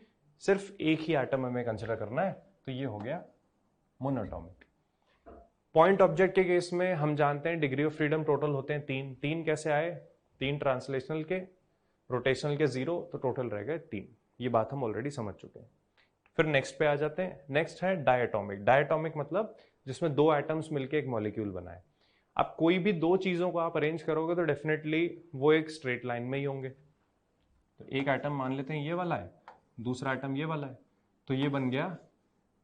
सिर्फ एक ही एटम हमें कंसिडर करना है, तो ये हो गया मोनोएटॉमिक। पॉइंट ऑब्जेक्ट के केस में हम जानते हैं डिग्री ऑफ फ्रीडम टोटल होते हैं 3। 3 कैसे आए? 3 ट्रांसलेशनल के, रोटेशनल के 0, तो टोटल रह गए 3। ये बात हम ऑलरेडी समझ चुके हैं। फिर नेक्स्ट पे आ जाते हैं। नेक्स्ट है डायटॉमिक। डायटॉमिक मतलब जिसमें 2 एटम्स मिलकर एक मॉलिक्यूल बनाए। अब कोई भी 2 चीजों को आप अरेंज करोगे तो डेफिनेटली वो एक स्ट्रेट लाइन में ही होंगे। तो एक एटम मान लेते हैं ये वाला है, दूसरा एटम ये वाला है, तो ये बन गया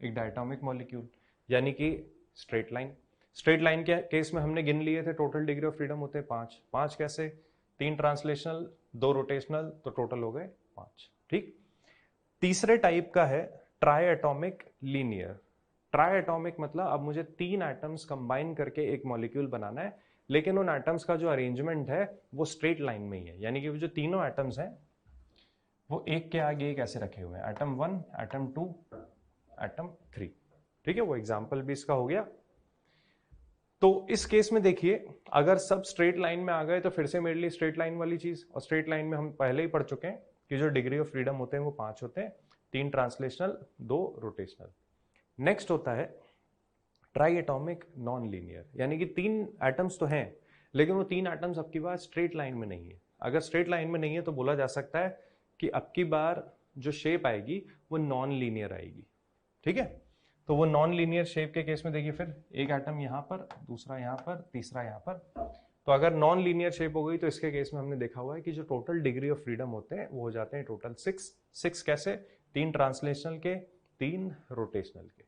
एक डायटॉमिक मॉलिक्यूल, यानी कि स्ट्रेट लाइन। स्ट्रेट लाइन के केस में हमने गिन लिए थे टोटल डिग्री ऑफ फ्रीडम होते हैं 5। 5 कैसे? 3 ट्रांसलेशनल, 2 रोटेशनल, तो टोटल हो गए 5। ठीक। तीसरे टाइप का है try atomic linear. Try atomic मतलब अब मुझे 3 एटम्स कंबाइन करके एक मॉलिक्यूल बनाना है, लेकिन उन एटम्स का जो अरेंजमेंट है वो स्ट्रेट लाइन में ही है, यानी कि वो जो तीनों एटम्स हैं वो एक के आगे एक ऐसे रखे हुए हैं, एटम 1, एटम 2, एटम 3। ठीक है, वो एग्जाम्पल भी इसका हो गया। तो इस केस में देखिए अगर सब स्ट्रेट लाइन में आ गए तो फिर से मेरे लिए स्ट्रेट लाइन वाली चीज, और स्ट्रेट लाइन में हम पहले ही पढ़ चुके हैं कि जो डिग्री ऑफ फ्रीडम होते हैं वो 5 होते हैं, 3 ट्रांसलेशनल, 2 रोटेशनल। नेक्स्ट होता है ट्राई एटॉमिक नॉन लीनियर, यानी कि 3 एटम्स तो हैं लेकिन वो 3 एटम्स अब की बार स्ट्रेट लाइन में नहीं है। अगर स्ट्रेट लाइन में नहीं है तो बोला जा सकता है कि अब की बार जो शेप आएगी वो नॉन लीनियर आएगी। ठीक है, तो वो नॉन लीनियर शेप के केस में देखिए फिर एक एटम यहां पर, दूसरा यहां पर, तीसरा यहां पर। तो अगर नॉन लीनियर शेप हो गई तो इसके केस में हमने देखा हुआ है कि जो टोटल डिग्री ऑफ फ्रीडम होते हैं वो हो जाते हैं टोटल 6। 6 कैसे? 3 ट्रांसलेशनल के, 3 रोटेशनल के।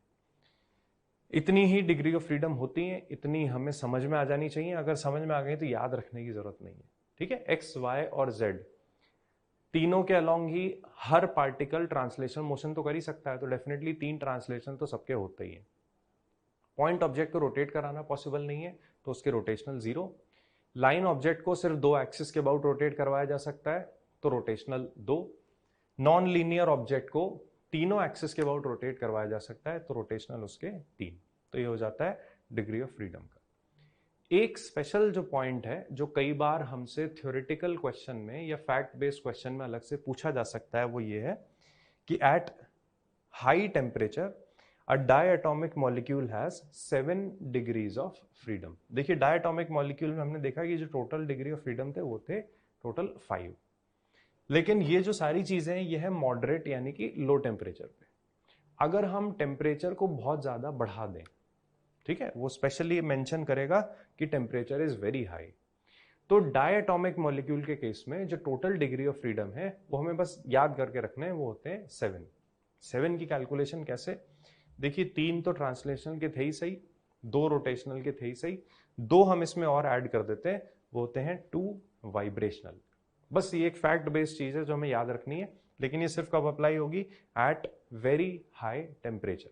इतनी ही डिग्री ऑफ फ्रीडम होती है, इतनी हमें समझ में आ जानी चाहिए। अगर समझ में आ गई तो याद रखने की जरूरत नहीं है। ठीक है, एक्स, वाई और जेड तीनों के अलोंग ही हर पार्टिकल ट्रांसलेशन मोशन तो कर ही सकता है, तो डेफिनेटली 3 ट्रांसलेशन तो सबके होते ही हैं। पॉइंट ऑब्जेक्ट को रोटेट कराना पॉसिबल नहीं है तो उसके रोटेशनल 0। लाइन ऑब्जेक्ट को सिर्फ 2 एक्सिस के अबाउट रोटेट करवाया जा सकता है तो रोटेशनल 2। नॉन लीनियर ऑब्जेक्ट को तीनों एक्सिस के अबाउट रोटेट करवाया जा सकता है तो रोटेशनल उसके 3। तो ये हो जाता है डिग्री ऑफ फ्रीडम का। एक स्पेशल जो पॉइंट है जो कई बार हमसे थ्योरेटिकल क्वेश्चन में या फैक्ट बेस्ड क्वेश्चन में अलग से पूछा जा सकता है, वो ये है कि at high temperature a diatomic molecule has 7 degrees of freedom. देखिए डायटोमिक मॉलिक्यूल में हमने देखा कि जो टोटल डिग्री ऑफ फ्रीडम थे वो थे टोटल 5, लेकिन ये जो सारी चीजें हैं ये है मॉडरेट यानी कि लो टेम्परेचर पे। अगर हम टेम्परेचर को बहुत ज्यादा बढ़ा दें, ठीक है, वो स्पेशली मेंशन करेगा कि टेम्परेचर इज वेरी हाई, तो डायटोमिक मॉलिक्यूल के केस में जो टोटल डिग्री ऑफ फ्रीडम है वो हमें बस याद करके रखने हैं, वो होते हैं 7। 7 की कैलकुलेशन कैसे? देखिए 3 तो ट्रांसलेशनल के थे ही सही, 2 रोटेशनल के थे ही सही, 2 हम इसमें और ऐड कर देते हैं, वो होते हैं 2 वाइब्रेशनल। बस ये एक फैक्ट बेस्ड चीज है जो हमें याद रखनी है, लेकिन ये सिर्फ कब अप्लाई होगी? At very high temperature.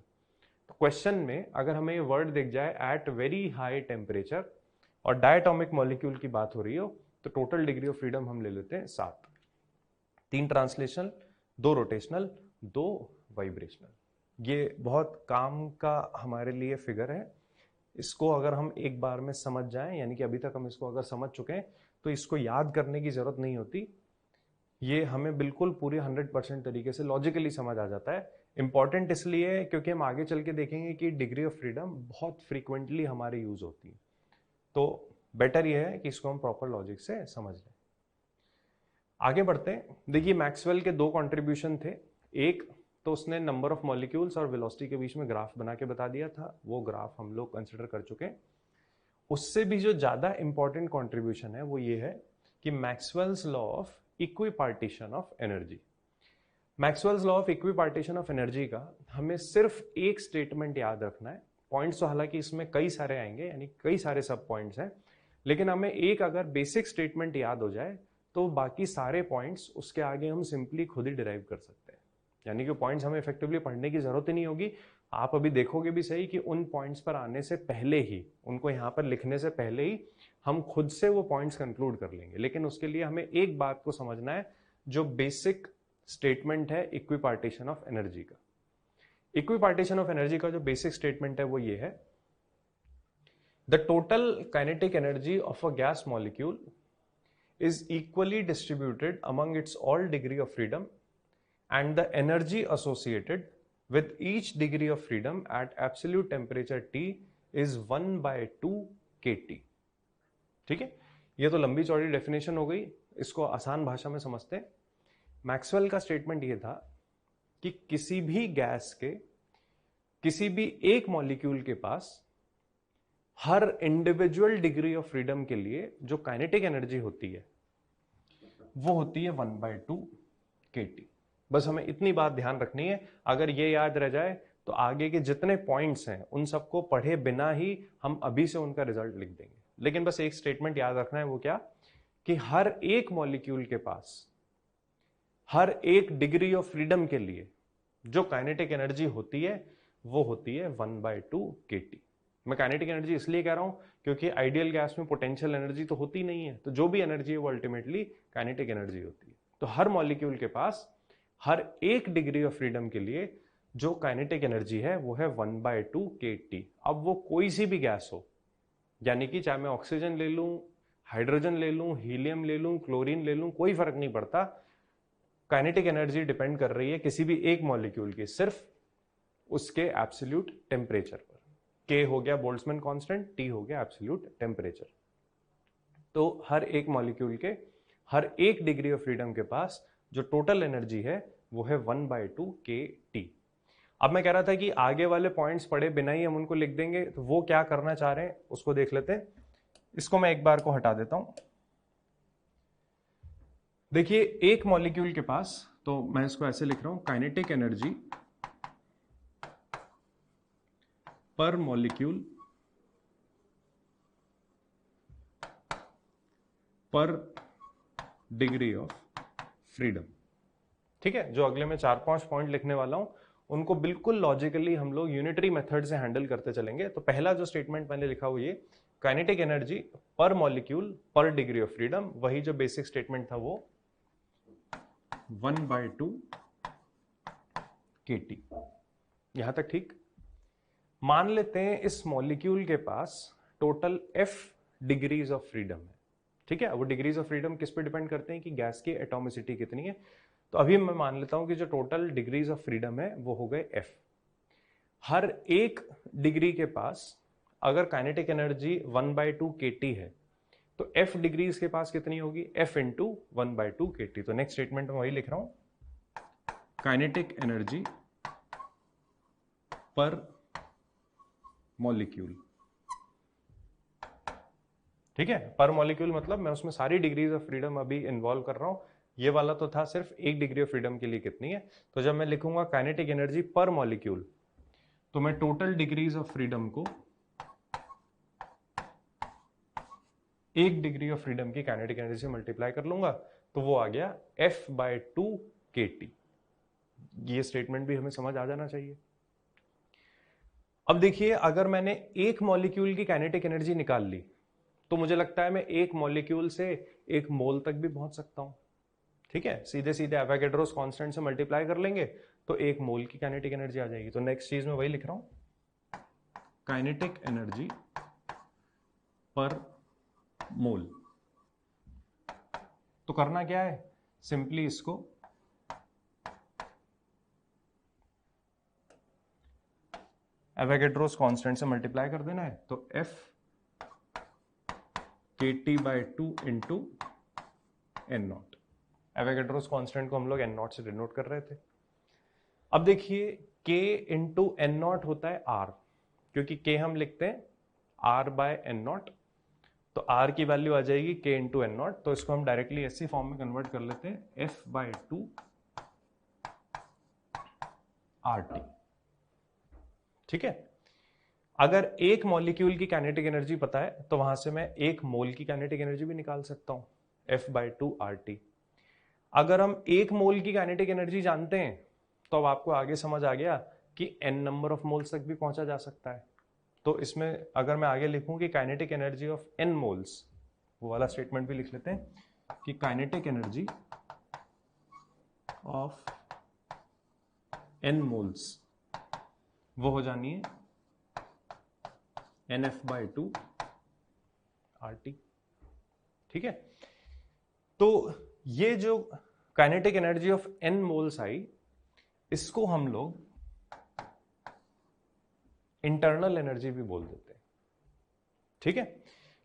तो क्वेश्चन में अगर हमें ये वर्ड दिख जाए एट वेरी हाई टेम्परेचर और डायटोमिक मॉलिक्यूल की बात हो रही हो तो टोटल डिग्री ऑफ फ्रीडम हम ले लेते हैं 7। 3 ट्रांसलेशनल, 2 रोटेशनल, 2 वाइब्रेशनल। ये बहुत काम का हमारे लिए फिगर है। इसको अगर हम एक बार में समझ जाएं, यानी कि अभी तक हम इसको अगर समझ चुके हैं तो इसको याद करने की जरूरत नहीं होती। ये हमें बिल्कुल पूरी 100% तरीके से लॉजिकली समझ आ जाता है। इंपॉर्टेंट इसलिए क्योंकि हम आगे चल के देखेंगे कि डिग्री ऑफ फ्रीडम बहुत फ्रीक्वेंटली हमारे यूज होती है, तो बेटर ये है कि इसको हम प्रॉपर लॉजिक से समझ लें। आगे बढ़ते हैं। देखिए मैक्सवेल के 2 कंट्रीब्यूशन थे। एक तो उसने नंबर ऑफ मॉलिक्यूल्स और वेलोसिटी के बीच में ग्राफ बना के बता दिया था, वो ग्राफ हम लोग कंसिडर कर चुके हैं। उससे भी जो ज्यादा इंपॉर्टेंट कंट्रीब्यूशन है वो ये है कि Maxwell's law of equipartition of energy. Maxwell's law of equipartition of energy का हमें सिर्फ एक स्टेटमेंट याद रखना है। पॉइंट्स तो हालांकि इसमें कई सारे आएंगे, यानी कई सारे सब पॉइंट्स हैं, लेकिन हमें एक अगर बेसिक स्टेटमेंट याद हो जाए तो बाकी सारे पॉइंट्स उसके आगे हम सिंपली खुद ही डिराइव कर सकते हैं, यानी कि पॉइंट्स हमें इफेक्टिवली पढ़ने की जरूरत ही नहीं होगी। आप अभी देखोगे भी सही कि उन पॉइंट्स पर आने से पहले ही, उनको यहाँ पर लिखने से पहले ही हम खुद से वो पॉइंट्स कंक्लूड कर लेंगे। लेकिन उसके लिए हमें एक बात को समझना है, जो बेसिक स्टेटमेंट है इक्विपार्टीशन ऑफ एनर्जी का। इक्विपार्टीशन ऑफ एनर्जी का जो बेसिक स्टेटमेंट है वो ये है, the total kinetic energy of a gas molecule is equally distributed among its all degree of freedom, and the energy associated with each degree of freedom at absolute temperature T is 1/2 kT। ठीक है, ये तो लंबी चौड़ी definition हो गई, इसको आसान भाषा में समझते हैं। मैक्सवेल का स्टेटमेंट ये था कि किसी भी गैस के किसी भी एक मॉलिक्यूल के पास हर इंडिविजुअल डिग्री ऑफ फ्रीडम के लिए जो काइनेटिक एनर्जी होती है वो होती है 1/2 kT। बस हमें इतनी बात ध्यान रखनी है, अगर ये याद रह जाए तो आगे के जितने पॉइंट्स हैं उन सबको पढ़े बिना ही हम अभी से उनका रिजल्ट लिख देंगे। लेकिन बस एक स्टेटमेंट याद रखना है, वो क्या, कि हर एक मॉलिक्यूल के पास हर एक डिग्री ऑफ फ्रीडम के लिए जो काइनेटिक एनर्जी होती है वो होती है 1/2 kT। मैं काइनेटिक एनर्जी इसलिए कह रहा हूं क्योंकि आइडियल गैस में पोटेंशियल एनर्जी तो होती नहीं है, तो जो भी एनर्जी है वो अल्टीमेटली काइनेटिक एनर्जी होती है। तो हर मॉलिक्यूल के पास हर एक डिग्री ऑफ फ्रीडम के लिए जो काइनेटिक एनर्जी है वो है 1/2 kT। अब वो कोई सी भी गैस हो, यानी कि चाहे मैं ऑक्सीजन ले लूं, हाइड्रोजन ले लूं, हीलियम ले लूं, क्लोरीन ले लूं, कोई फर्क नहीं पड़ता। काइनेटिक एनर्जी डिपेंड कर रही है किसी भी एक मॉलिक्यूल की सिर्फ उसके एब्सोल्यूट टेम्परेचर पर। K हो गया बोल्ट्जमैन कांस्टेंट, T हो गया एब्सोल्यूट टेम्परेचर। तो हर एक मॉलिक्यूल के हर एक डिग्री ऑफ फ्रीडम के पास जो टोटल एनर्जी है वो है 1/2 kT। अब मैं कह रहा था कि आगे वाले पॉइंट्स पढ़े बिना ही हम उनको लिख देंगे, तो वो क्या करना चाह रहे हैं उसको देख लेते हैं। इसको मैं एक बार को हटा देता हूं। देखिए एक मॉलिक्यूल के पास, तो मैं इसको ऐसे लिख रहा हूं, kinetic energy per molecule per degree of freedom. ठीक है, जो अगले में 4-5 पॉइंट लिखने वाला हूं उनको बिल्कुल लॉजिकली हम लोग यूनिटरी मेथड से हैंडल करते चलेंगे। तो पहला जो स्टेटमेंट मैंने लिखा हुआ ये kinetic energy per molecule per degree of freedom, वही जो बेसिक स्टेटमेंट था वो 1/2 kT। यहां तक ठीक। मान लेते हैं इस मॉलिक्यूल के पास total F degrees of freedom है। ठीक है, वो डिग्रीज ऑफ फ्रीडम किस पे डिपेंड करते हैं कि गैस की एटॉमिसिटी कितनी है। तो अभी मैं मान लेता हूं कि जो टोटल डिग्रीज ऑफ फ्रीडम है वो हो गए F। हर एक डिग्री के पास अगर काइनेटिक एनर्जी 1/2 kT है तो F डिग्रीज के पास कितनी होगी, F इंटू 1/2 kT। तो नेक्स्ट स्टेटमेंट में वही लिख रहा हूं, काइनेटिक एनर्जी पर मॉलिक्यूल। ठीक है, पर मॉलिक्यूल मतलब मैं उसमें सारी डिग्रीज ऑफ फ्रीडम अभी इन्वॉल्व कर रहा हूं। ये वाला तो था सिर्फ एक डिग्री ऑफ फ्रीडम के लिए कितनी है। तो जब मैं लिखूंगा काइनेटिक एनर्जी पर मॉलिक्यूल तो मैं टोटल डिग्रीज ऑफ फ्रीडम को एक डिग्री ऑफ फ्रीडम की काइनेटिक एनर्जी से मल्टीप्लाई कर लूंगा, तो वो आ गया F/2 kT। ये स्टेटमेंट भी हमें समझ आ जाना चाहिए। अब देखिए, अगर मैंने एक मॉलिक्यूल की काइनेटिक एनर्जी निकाल ली तो मुझे लगता है मैं एक मॉलिक्यूल से एक मोल तक भी पहुंच सकता हूं। ठीक है, सीधे सीधे एवोगैड्रोस कांस्टेंट से मल्टीप्लाई कर लेंगे तो एक मोल की काइनेटिक एनर्जी आ जाएगी। तो नेक्स्ट चीज में वही लिख रहा हूं, काइनेटिक एनर्जी पर मोल। तो करना क्या है, सिंपली इसको एवोगैड्रोस कांस्टेंट से मल्टीप्लाई कर देना है। तो F kT/2 into n0। Avogadro's constant को हम लोग n0 से डिनोट कर रहे थे। अब देखिए K इंटू n0 होता है R, क्योंकि K हम लिखते हैं R/n0, तो R की वैल्यू आ जाएगी K इंटू n0। तो इसको हम डायरेक्टली ऐसी फॉर्म में कन्वर्ट कर लेते हैं, F/2 RT। ठीक है, अगर एक मॉलिक्यूल की काइनेटिक एनर्जी पता है तो वहां से मैं एक मोल की काइनेटिक एनर्जी भी निकाल सकता हूं। F/2 RT। अगर हम 1 मोल की काइनेटिक एनर्जी जानते हैं तो अब आपको आगे समझ आ गया कि n नंबर ऑफ मोल्स तक भी पहुंचा जा सकता है। तो इसमें अगर मैं आगे लिखूं कि kinetic energy of n moles, वो वाला स्टेटमेंट भी लिख लेते हैं कि kinetic energy of n moles वो हो जानी है NF/2 RT। ठीक है, तो ये जो kinetic energy of n moles आई, इसको हम लोग इंटरनल एनर्जी भी बोल देते हैं। ठीक है,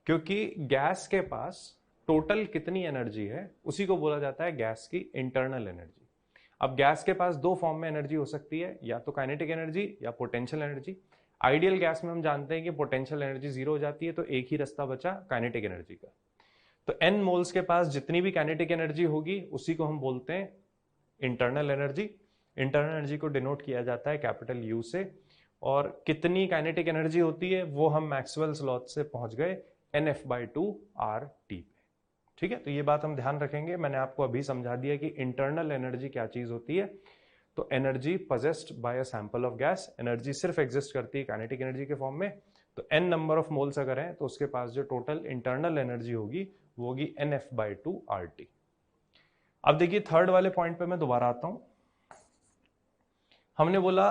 क्योंकि गैस के पास टोटल कितनी एनर्जी है उसी को बोला जाता है गैस की इंटरनल एनर्जी। अब गैस के पास दो फॉर्म में एनर्जी हो सकती है, या तो काइनेटिक एनर्जी या पोटेंशियल एनर्जी। आइडियल गैस में हम जानते हैं कि पोटेंशियल एनर्जी 0 हो जाती है, तो एक ही रास्ता बचा काइनेटिक एनर्जी का। तो n मोल्स के पास जितनी भी काइनेटिक एनर्जी होगी उसी को हम बोलते हैं इंटरनल एनर्जी। इंटरनल एनर्जी को डिनोट किया जाता है कैपिटल U से, और कितनी काइनेटिक एनर्जी होती है वो हम मैक्सवेल्स लॉ से पहुंच गए NF/2 RT पे। ठीक है, तो ये बात हम ध्यान रखेंगे। मैंने आपको अभी समझा दिया कि इंटरनल एनर्जी क्या चीज होती है। तो energy possessed bye a sample of gas, energy सिर्फ एग्जिस्ट करती है काइनेटिक एनर्जी के फॉर्म में। तो n नंबर ऑफ मोल्स अगर हैं तो उसके पास जो टोटल इंटरनल एनर्जी होगी वो होगी NF/2 RT। अब देखिए थर्ड वाले पॉइंट पे मैं दोबारा आता हूं। हमने बोला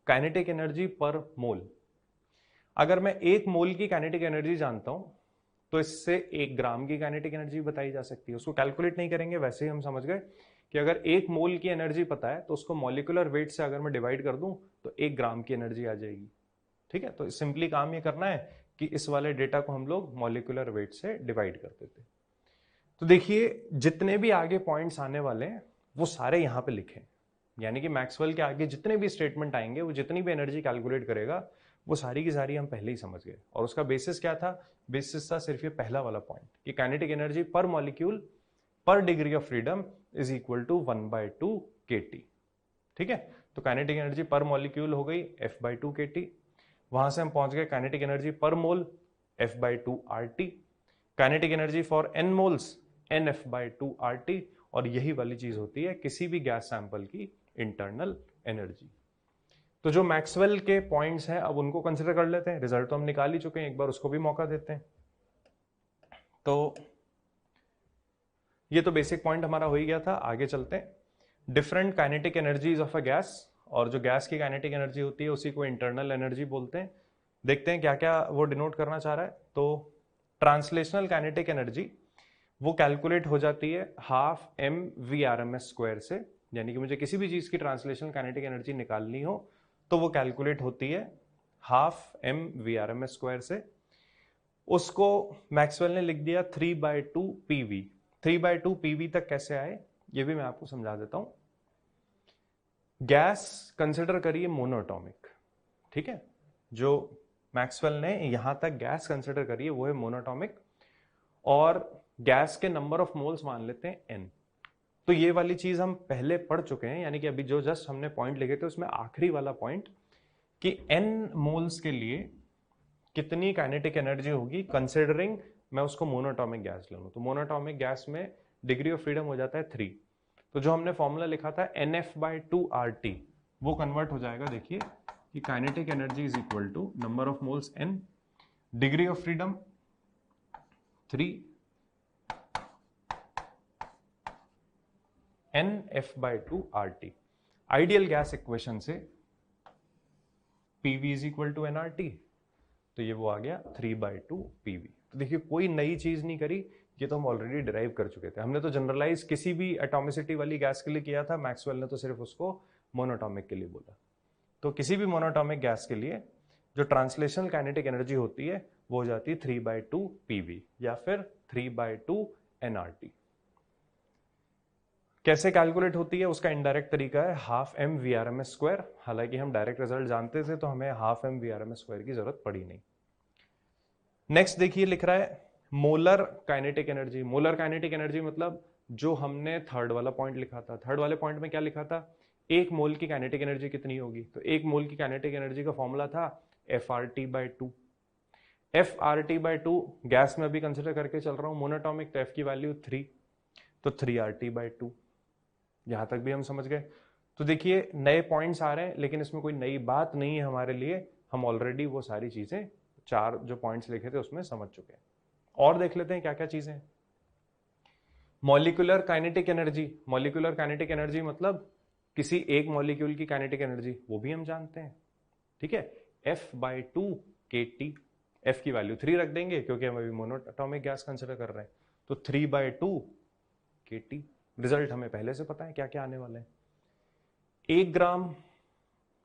काइनेटिक एनर्जी पर मोल। अगर मैं 1 मोल की काइनेटिक एनर्जी जानता हूं तो इससे 1 ग्राम की काइनेटिक एनर्जी बताई जा सकती है। उसको कैलकुलेट नहीं करेंगे, वैसे ही हम समझ गए कि अगर 1 मोल की एनर्जी पता है तो उसको मॉलिक्यूलर वेट से अगर मैं डिवाइड कर दूं तो 1 ग्राम की एनर्जी आ जाएगी। ठीक है, तो सिंपली काम ये करना है कि इस वाले डेटा को हम लोग मॉलिक्यूलर वेट से डिवाइड कर देते। तो देखिए जितने भी आगे पॉइंट्स आने वाले हैं वो सारे यहां पे लिखे, यानी कि मैक्सवेल के आगे जितने भी स्टेटमेंट आएंगे, वो जितनी भी एनर्जी कैलकुलेट करेगा वो सारी की सारी हम पहले ही समझ गए। और उसका बेसिस क्या था? बेसिस था सिर्फ ये पहला वाला पॉइंट कि kinetic energy per molecule per degree of freedom is equal to 1/2 kT। ठीक है, तो काइनेटिक एनर्जी पर मॉलिक्यूल हो गई F/2 kT। वहां से हम पहुंच गए काइनेटिक एनर्जी पर मोल F/2 RT। Kinetic energy for n moles NF/2 RT। और यही वाली चीज होती है किसी भी गैस सैंपल की इंटरनल एनर्जी। तो जो मैक्सवेल के पॉइंट्स हैं अब उनको कंसिडर कर लेते हैं। रिजल्ट तो हम निकाल ही चुके हैं, एक बार उसको भी मौका देते हैं। तो ये तो बेसिक पॉइंट हमारा हो ही गया था। आगे चलते हैं। Different kinetic energies of a gas, और जो गैस की काइनेटिक एनर्जी होती है उसी को इंटरनल एनर्जी बोलते हैं। देखते हैं क्या क्या वो डिनोट करना चाह रहा है। तो ट्रांसलेशनल काइनेटिक एनर्जी वो कैलकुलेट हो जाती है ½ mv/m² से, यानी कि मुझे किसी भी चीज की ट्रांसलेशनल काइनेटिक एनर्जी निकालनी हो तो वो कैलकुलेट होती है ½ mv/m² से। उसको मैक्सवेल ने लिख दिया 3/2 PV। 3/2 PV तक कैसे आए ये भी मैं आपको समझा देता हूं। गैस कंसिडर करिए मोनोटॉमिक। ठीक है, जो मैक्सवेल ने यहां तक गैस कंसिडर करिए वो है मोनोटॉमिक, और गैस के नंबर ऑफ मोल्स मान लेते हैं n। तो ये वाली चीज हम पहले पढ़ चुके हैं, यानी कि अभी जो जस्ट हमने पॉइंट लिखे थे उसमें आखिरी वाला पॉइंट कि n मोल्स के लिए कितनी काइनेटिक एनर्जी होगी कंसिडरिंग मैं उसको मोनोटॉमिक गैस ले लूं। तो मोनोटॉमिक गैस में डिग्री ऑफ फ्रीडम हो जाता है 3। तो जो हमने फॉर्मूला लिखा था NF/2 RT वो कन्वर्ट हो जाएगा। देखिए कि kinetic energy is equal to number of moles n, degree of freedom 3, NF/2 RT। Ideal gas equation से PV is equal to nRT, तो ये वो आ गया 3/2 PV। तो देखिए कोई नई चीज नहीं करी, ये तो हम ऑलरेडी डिराइव कर चुके थे। हमने तो जनरलाइज किसी भी एटॉमिसिटी वाली गैस के लिए किया था, मैक्सवेल ने तो सिर्फ उसको मोनोटॉमिक के लिए बोला। तो किसी भी मोनोटॉमिक गैस के लिए जो ट्रांसलेशनल काइनेटिक एनर्जी होती है वो हो जाती है 3/2 PV या फिर 3/2 nRT। कैसे कैलकुलेट होती है उसका इनडायरेक्ट तरीका है ½ mv/m²। हालांकि हम डायरेक्ट रिजल्ट जानते थे तो हमें ½ mv/m² की जरूरत पड़ी नहीं। नेक्स्ट देखिए लिख रहा है molar kinetic energy. Molar kinetic energy मतलब जो हमने थर्ड वाला पॉइंट लिखा था। थर्ड वाले पॉइंट में क्या लिखा था? 1 मोल की काइनेटिक एनर्जी कितनी होगी? तो 1 मोल की काइनेटिक एनर्जी का फॉर्मूला था FRT/2। FRT/2 गैस में अभी कंसिडर करके चल रहा हूं, मोनोटॉमिक, तो F की वैल्यू 3। तो 3RT/2। यहां तक भी हम समझ गए। तो देखिए नए पॉइंट्स आ रहे हैं, लेकिन इसमें कोई नई बात नहीं है हमारे लिए, हम ऑलरेडी वो सारी चीजें 4 जो पॉइंट्स लिखे थे उसमें समझ चुके हैं। और देख लेते हैं क्या क्या चीजें हैं। Molecular kinetic energy, molecular kinetic energy मतलब किसी एक मॉलिक्यूल की काइनेटिक एनर्जी, वो भी हम जानते हैं, ठीक है, F/2 kT। F की वैल्यू 3 रख देंगे क्योंकि हम अभी मोनोएटॉमिक गैस कंसिडर कर रहे हैं, तो 3/2 kT। रिजल्ट हमें पहले से पता है क्या क्या आने वाले हैं। 1 ग्राम,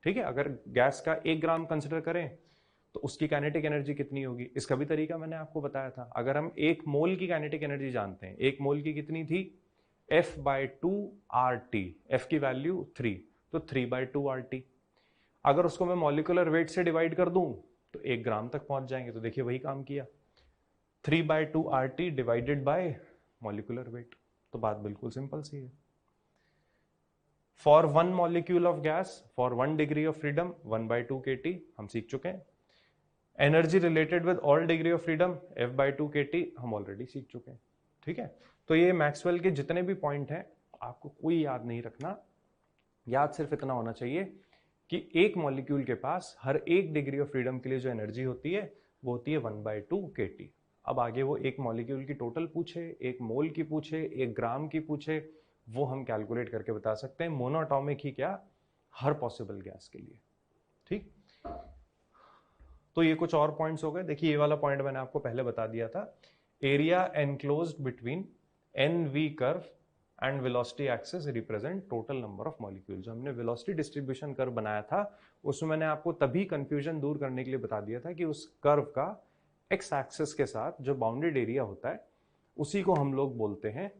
ठीक है, अगर गैस का 1 ग्राम कंसिडर करें तो उसकी काइनेटिक एनर्जी कितनी होगी, इसका भी तरीका मैंने आपको बताया था। अगर हम 1 मोल की काइनेटिक एनर्जी जानते हैं, 1 मोल की कितनी थी, F/2 RT, F की वैल्यू 3, तो 3/2 RT। अगर उसको मैं मॉलिक्यूलर वेट से डिवाइड कर दूं तो 1 ग्राम तक पहुंच जाएंगे। तो देखिए वही काम किया, 3/2 RT divided by molecular weight. तो बात बिल्कुल सिंपल सी है। For 1 molecule of gas for 1 degree of freedom 1/2 kT हम सीख चुके हैं। Energy related with all degree of freedom F/2 kT हम ऑलरेडी सीख चुके हैं, ठीक है। तो ये मैक्सवेल के जितने भी पॉइंट हैं आपको कोई याद नहीं रखना, याद सिर्फ इतना होना चाहिए कि एक मॉलिक्यूल के पास हर 1 डिग्री ऑफ फ्रीडम के लिए जो एनर्जी होती है वो होती है 1/2 kT। अब आगे वो एक मॉलिक्यूल की टोटल पूछे, 1 मोल की पूछे, 1 ग्राम की पूछे, वो हम कैलकुलेट करके बता सकते हैं, मोनोएटॉमिक ही क्या, हर पॉसिबल गैस के लिए, ठीक। तो ये कुछ और पॉइंट्स हो गए। देखिए ये वाला पॉइंट मैंने आपको पहले बता दिया था, area enclosed between NV curve and velocity axis represent total number of molecule. जो हमने वेलोसिटी डिस्ट्रीब्यूशन कर्व बनाया था उसमें मैंने आपको तभी कंफ्यूजन दूर करने के लिए बता दिया था कि उस कर्व का एक्स एक्सिस के साथ जो बाउंडेड एरिया होता है उसी को हम लोग बोलते हैं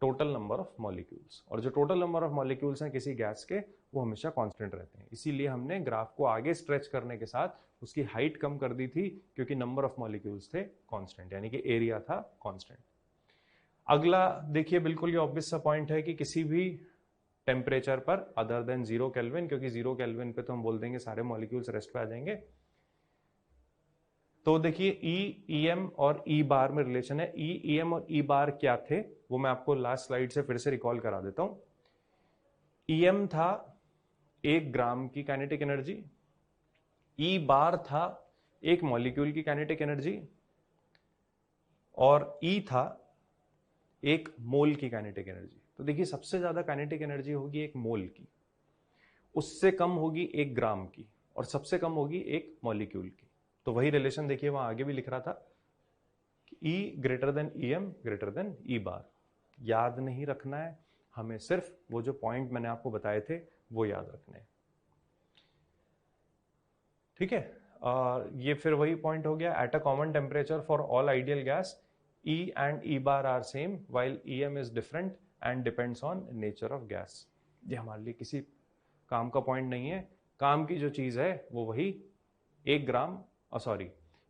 टोटल नंबर ऑफ मॉलिक्यूल्स। और जो टोटल नंबर ऑफ मॉलिक्यूल्स हैं किसी गैस के वो हमेशा कांस्टेंट रहते हैं। इसीलिए हमने ग्राफ को आगे स्ट्रेच करने के साथ उसकी हाइट कम कर दी थी, क्योंकि नंबर ऑफ मॉलिक्यूल्स थे कांस्टेंट, यानी कि एरिया था कांस्टेंट। अगला देखिए बिल्कुल ये ऑब्वियस सा पॉइंट है कि किसी भी टेम्परेचर पर अदर देन 0 केल्विन, क्योंकि 0 केल्विन पे तो हम बोल देंगे सारे मॉलिक्यूल्स रेस्ट पे आ जाएंगे। तो देखिए ई एम और ई बार में रिलेशन है। ई एम और ई बार क्या थे वो मैं आपको लास्ट स्लाइड से फिर से रिकॉल करा देता हूं। ई एम था 1 ग्राम की काइनेटिक एनर्जी, ई बार था 1 मॉलिक्यूल की काइनेटिक एनर्जी, और ई था 1 मोल की काइनेटिक एनर्जी। तो देखिए सबसे ज्यादा काइनेटिक एनर्जी होगी 1 मोल की, उससे कम होगी 1 ग्राम की, और सबसे कम होगी 1 मॉलिक्यूल की। तो वही रिलेशन देखिए वहां आगे भी लिख रहा था कि E greater than E M greater than E bar. याद नहीं रखना है हमें, सिर्फ वो जो पॉइंट मैंने आपको बताए थे वो याद रखने हैं, ठीक है। ये फिर वही पॉइंट हो गया, at a common temperature for all ideal gas E and E bar are same while EM is different and depends on nature of gas. ये हमारे लिए किसी काम का पॉइंट नहीं है। काम की जो चीज है वो वही 1 ग्राम सॉरी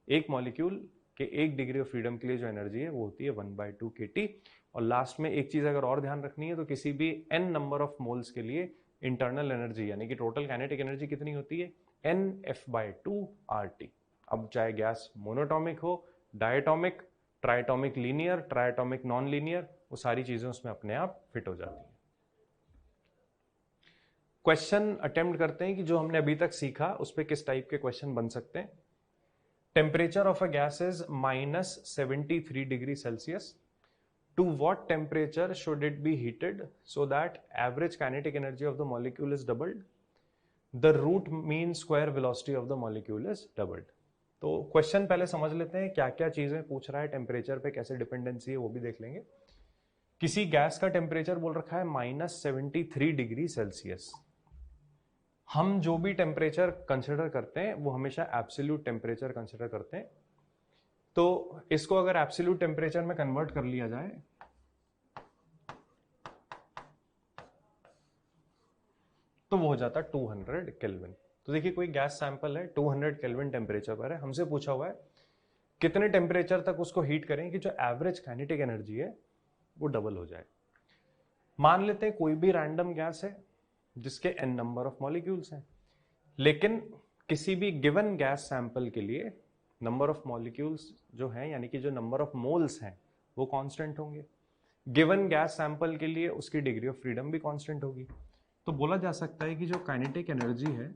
1 मॉलिक्यूल के 1 डिग्री ऑफ फ्रीडम के लिए जो एनर्जी है वो होती है 1/2 kT। और लास्ट में एक चीज अगर और ध्यान रखनी है तो किसी भी n नंबर ऑफ मोल्स के लिए इंटरनल एनर्जी यानी कि टोटल काइनेटिक एनर्जी कितनी होती है, NF/2 RT। अब चाहे गैस मोनोटॉमिक हो, diatomic, triatomic linear, triatomic non linear, वो सारी चीजें उसमें अपने आप फिट हो जाती हैं। क्वेश्चन अटेम्प्ट करते हैं कि जो हमने अभी तक सीखा उस पर किस टाइप के क्वेश्चन बन सकते हैं। Temperature of a gas is -73 degree Celsius. To what temperature should it be heated so that average kinetic energy of the molecule is doubled? The root mean square velocity of the molecule is doubled. तो question पहले समझ लेते हैं क्या क्या चीजें पूछ रहा है, टेम्परेचर पे कैसे डिपेंडेंसी है वो भी देख लेंगे। किसी गैस का टेम्परेचर बोल रखा है -73 डिग्री सेल्सियस। हम जो भी टेम्परेचर कंसिडर करते हैं वो हमेशा एब्सोल्यूट टेम्परेचर कंसिडर करते हैं। तो इसको अगर एब्सोल्यूट टेम्परेचर में कन्वर्ट कर लिया जाए तो वो हो जाता है 200 केल्विन। तो देखिए कोई गैस सैंपल है 200 केल्विन टेम्परेचर पर है, हमसे पूछा हुआ है कितने टेम्परेचर तक उसको हीट करें कि जो एवरेज काइनेटिक एनर्जी है वो डबल हो जाए। मान लेते हैं कोई भी रैंडम गैस है जिसके n नंबर ऑफ मॉलिक्यूल्स हैं, लेकिन किसी भी गिवन गैस सैंपल के लिए नंबर ऑफ मॉलिक्यूल्स जो हैं यानी कि जो नंबर ऑफ मोल्स हैं वो कांस्टेंट होंगे। गिवन गैस सैंपल के लिए उसकी डिग्री ऑफ फ्रीडम भी कांस्टेंट होगी। तो बोला जा सकता है कि जो काइनेटिक एनर्जी है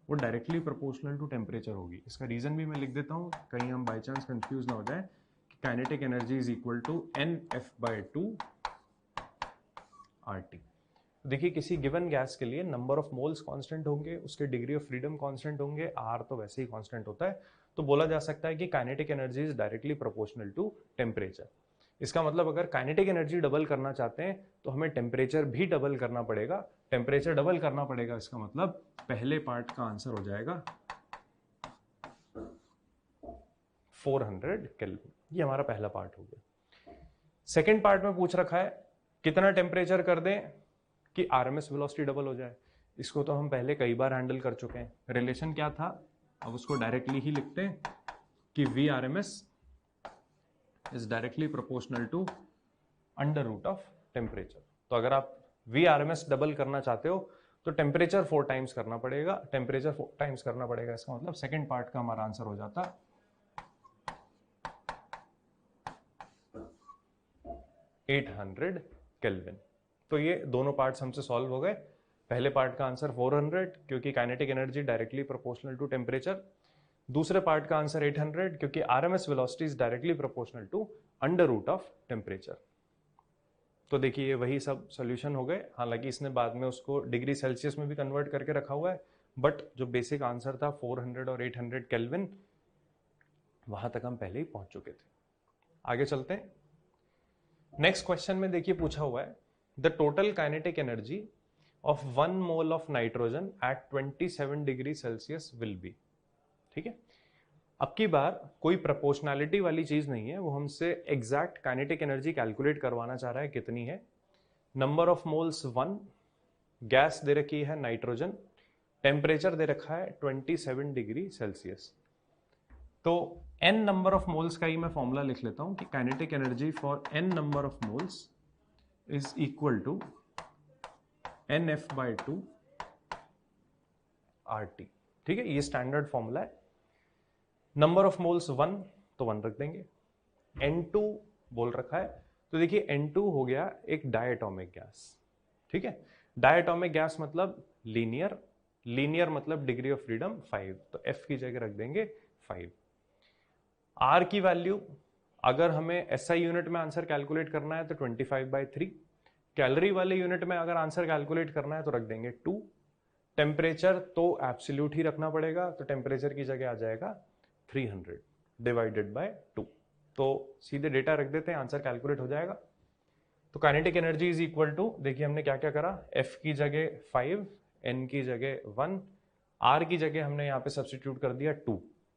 वो डायरेक्टली प्रोपोर्शनल टू टेम्परेचर होगी। इसका रीजन भी मैं लिख देता हूँ, कहीं हम बाई चांस कंफ्यूज ना हो जाए। Kinetic energy is equal to NF/2 RT। देखिए किसी गिवन गैस के लिए नंबर ऑफ मोल्स कांस्टेंट होंगे, उसके डिग्री ऑफ फ्रीडम कांस्टेंट होंगे, R तो वैसे ही कांस्टेंट होता है, तो बोला जा सकता है कि kinetic energy is directly proportional to temperature. इसका मतलब अगर काइनेटिक एनर्जी डबल करना चाहते हैं तो हमें टेम्परेचर भी डबल करना पड़ेगा। टेम्परेचर डबल करना पड़ेगा, इसका मतलब पहले पार्ट का आंसर हो जाएगा 400 केल्विन। ये हमारा पहला पार्ट हो गया। सेकेंड पार्ट में पूछ रखा है कितना टेम्परेचर कर दें कि आरएमएस वेलोसिटी डबल हो जाए। इसको तो हम पहले कई बार हैंडल कर चुके हैं। रिलेशन क्या था, अब उसको डायरेक्टली ही लिखते हैं कि V R M S is directly proportional to under root of temperature. तो अगर आप V R M S double करना चाहते हो तो टेम्परेचर 4 टाइम्स करना पड़ेगा। टेम्परेचर 4 टाइम्स करना पड़ेगा, इसका मतलब सेकेंड पार्ट का हमारा आंसर हो जाता 800 केल्विन। तो ये दोनों पार्ट्स हमसे सॉल्व हो गए। पहले पार्ट का आंसर 400 क्योंकि kinetic energy directly proportional to temperature. दूसरे पार्ट का आंसर 800 क्योंकि RMS velocity is directly proportional to under root of temperature. तो देखिए वही सब सॉल्यूशन हो गए। हालांकि इसने बाद में उसको डिग्री सेल्सियस में भी कन्वर्ट करके रखा हुआ है, बट जो बेसिक आंसर था 400 और 800 केल्विन, वहां तक हम पहले ही पहुंच चुके थे। आगे चलते हैं। नेक्स्ट क्वेश्चन में देखिए पूछा हुआ है the total kinetic energy of 1 mole of nitrogen eight 27 degree Celsius will be. ठीक है, अब की बार कोई प्रोपोर्शनैलिटी वाली चीज नहीं है, वो हमसे एग्जैक्ट काइनेटिक एनर्जी कैलकुलेट करवाना चाह रहा है कितनी है। नंबर ऑफ मोल्स 1, गैस दे रखी है नाइट्रोजन, टेम्परेचर दे रखा है 27 डिग्री सेल्सियस। तो n नंबर ऑफ मोल्स का ही मैं फॉर्मूला लिख लेता हूं कि kinetic energy for n number of moles is equal to NF/2 RT। ठीक है, ये स्टैंडर्ड फॉर्मूला है। नंबर ऑफ मोल्स 1 तो 1 रख देंगे, N2 बोल रखा है, तो देखिए N2 हो गया एक डायटोमिक गैस। ठीक है, डायटोमिक गैस मतलब लीनियर, लीनियर मतलब डिग्री ऑफ फ्रीडम 5, तो F की जगह रख देंगे 5। R की वैल्यू अगर हमें SI यूनिट में आंसर कैलकुलेट करना है तो 25/3, कैलोरी वाले यूनिट में अगर आंसर कैलकुलेट करना है तो रख देंगे 2। टेम्परेचर तो एब्सोल्यूट ही रखना पड़ेगा, तो टेम्परेचर की जगह आ जाएगा 300 डिवाइडेड बाय 2। तो सीधे डेटा रख देते हैं, आंसर कैलकुलेट हो जाएगा। तो kinetic energy is equal to, देखिए हमने क्या क्या करा, F की जगह 5, N की जगह 1, R की जगह हमने यहाँ पे सब्सटीट्यूट कर दिया 2,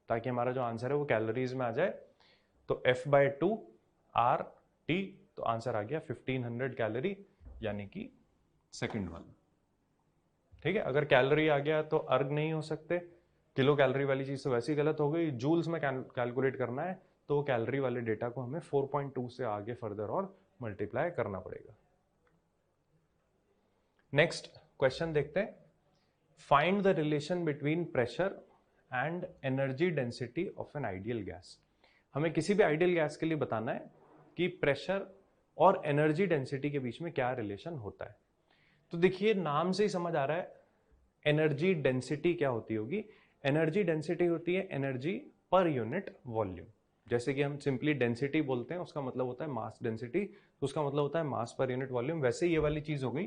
ताकि हमारा जो आंसर है वो कैलोरीज में आ जाए। तो F/2 RT, तो आंसर आ गया 1500 कैलोरी, यानी कि सेकंड वाला। ठीक है, अगर कैलोरी आ गया तो अर्ग नहीं हो सकते, किलो कैलोरी वाली चीज तो वैसे ही गलत हो गई। जूल्स में कैलकुलेट करना है तो कैलोरी वाले डेटा को हमें 4.2 से आगे फर्दर और मल्टीप्लाई करना पड़ेगा। नेक्स्ट क्वेश्चन देखते हैं। Find the relation between pressure and energy density of an ideal gas. हमें किसी भी आइडियल गैस के लिए बताना है कि प्रेशर और एनर्जी डेंसिटी के बीच में क्या रिलेशन होता है। तो देखिए नाम से ही समझ आ रहा है एनर्जी डेंसिटी क्या होती होगी। एनर्जी डेंसिटी होती है एनर्जी पर यूनिट वॉल्यूम। जैसे कि हम सिंपली डेंसिटी बोलते हैं, उसका मतलब होता है मास डेंसिटी, तो उसका मतलब होता है मास पर यूनिट वॉल्यूम। वैसे ये वाली चीज हो गई